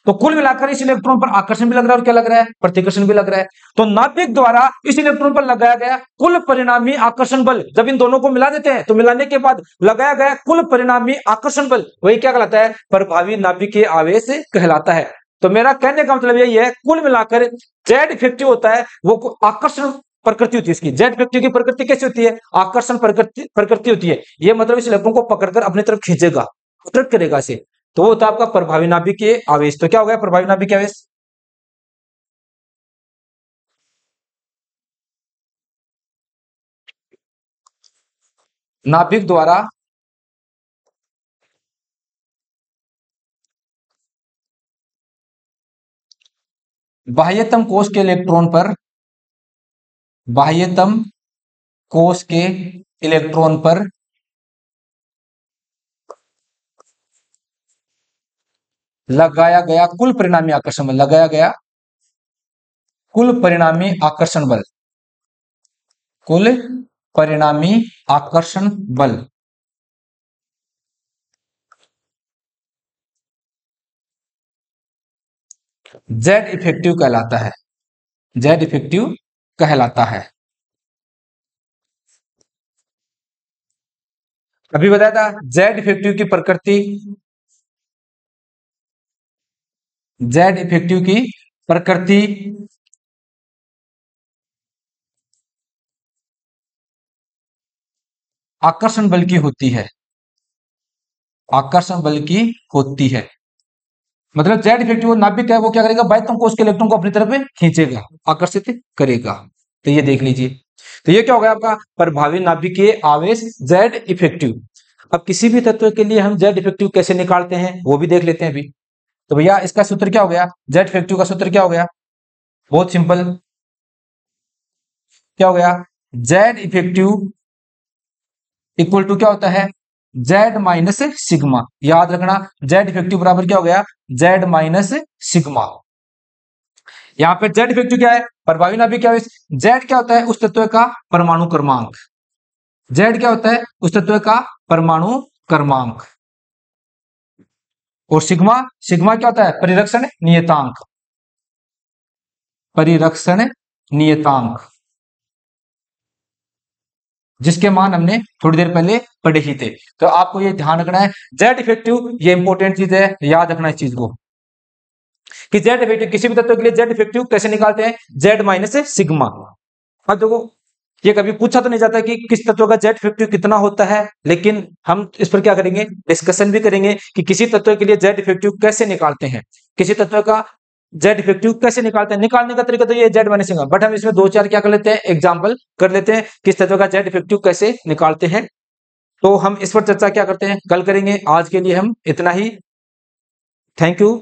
तो कुल मिलाकर इस इलेक्ट्रॉन पर आकर्षण भी लग रहा है और क्या लग रहा है, प्रतिकर्षण भी लग रहा है। तो नाभिक द्वारा इस इलेक्ट्रॉन पर लगाया गया कुल परिणामी आकर्षण बल, जब इन दोनों को मिला देते हैं तो मिलाने के बाद लगाया गया कुल परिणामी आकर्षण बल, वही क्या कहलाता है, प्रभावी नाभिकीय आवेश कहलाता है। तो मेरा कहने का मतलब यही है, कुल मिलाकर जेड इफेक्टिव होता है वो आकर्षण प्रकृति होती है इसकी। जेड इफेक्टिव की प्रकृति कैसी होती है, आकर्षण प्रकृति होती है। ये मतलब इस इलेक्ट्रॉन को पकड़कर अपनी तरफ खींचेगा, अट्रैक्ट करेगा इसे। तो वो होता है आपका प्रभावी नाभिकीय आवेश। तो क्या हो गया प्रभावी नाभिकीय आवेश, नाभिक द्वारा बाह्यतम कोष के इलेक्ट्रॉन पर, बाह्यतम कोष के इलेक्ट्रॉन पर लगाया गया कुल परिणामी आकर्षण बल, लगाया गया कुल परिणामी आकर्षण बल, कुल परिणामी आकर्षण बल जेड इफेक्टिव कहलाता है, जेड इफेक्टिव कहलाता है। अभी बताया था जेड इफेक्टिव की प्रकृति, जेड इफेक्टिव की प्रकृति आकर्षण बल की होती है, आकर्षण बल की होती है। मतलब जेड इफेक्टिव नाभिक है वो क्या करेगा, बाह्यतम कोष के इलेक्ट्रॉन को अपनी तरफ खींचेगा, आकर्षित करेगा। तो ये देख लीजिए, तो ये क्या हो गया आपका प्रभावी नाभिकीय आवेश जेड इफेक्टिव। अब किसी भी तत्व के लिए हम जेड इफेक्टिव कैसे निकालते हैं वो भी देख लेते हैं अभी। तो भैया इसका सूत्र क्या हो गया, जेड इफेक्टिव का सूत्र क्या हो गया, बहुत सिंपल। क्या हो गया, जेड इफेक्टिव इक्वल टू क्या होता है, जेड माइनस सिग्मा। याद रखना जेड इफेक्टिव बराबर क्या हो गया, जेड माइनस सिग्मा। यहां पे जेड इफेक्टिव क्या है, प्रभावी नाभिक क्या है, जेड क्या होता है उस तत्व का परमाणु क्रमांक, जेड क्या होता है उस तत्व का परमाणु क्रमांक। और सिग्मा, सिग्मा क्या होता है परिरक्षण नियतांक, परिरक्षण नियतांक, जिसके मान हमने थोड़ी देर पहले पढ़े ही थे। तो आपको ये ध्यान रखना है, जेड इफेक्टिव ये इंपॉर्टेंट चीज है, याद रखना इस चीज को कि जेड इफेक्टिव किसी भी तत्व के लिए जेड इफेक्टिव कैसे निकालते हैं, जेड माइनस सिग्मा। अब देखो ये कभी पूछा तो नहीं जाता कि किस तत्व का जेड इफेक्टिव कितना होता है, लेकिन हम इस पर क्या करेंगे, डिस्कशन भी करेंगे कि किसी तत्व के लिए जेड इफेक्टिव कैसे निकालते हैं, किसी तत्व का जेड इफेक्टिव कैसे निकालते हैं? निकालने का तरीका तो ये जेड माइनस सिग्मा, बट हम इसमें 2-4 क्या कर लेते हैं, एग्जाम्पल कर लेते हैं किस तत्व का जेड इफेक्टिव कैसे निकालते हैं। तो हम इस पर चर्चा क्या करते हैं, कल करेंगे। आज के लिए हम इतना ही। Thank you.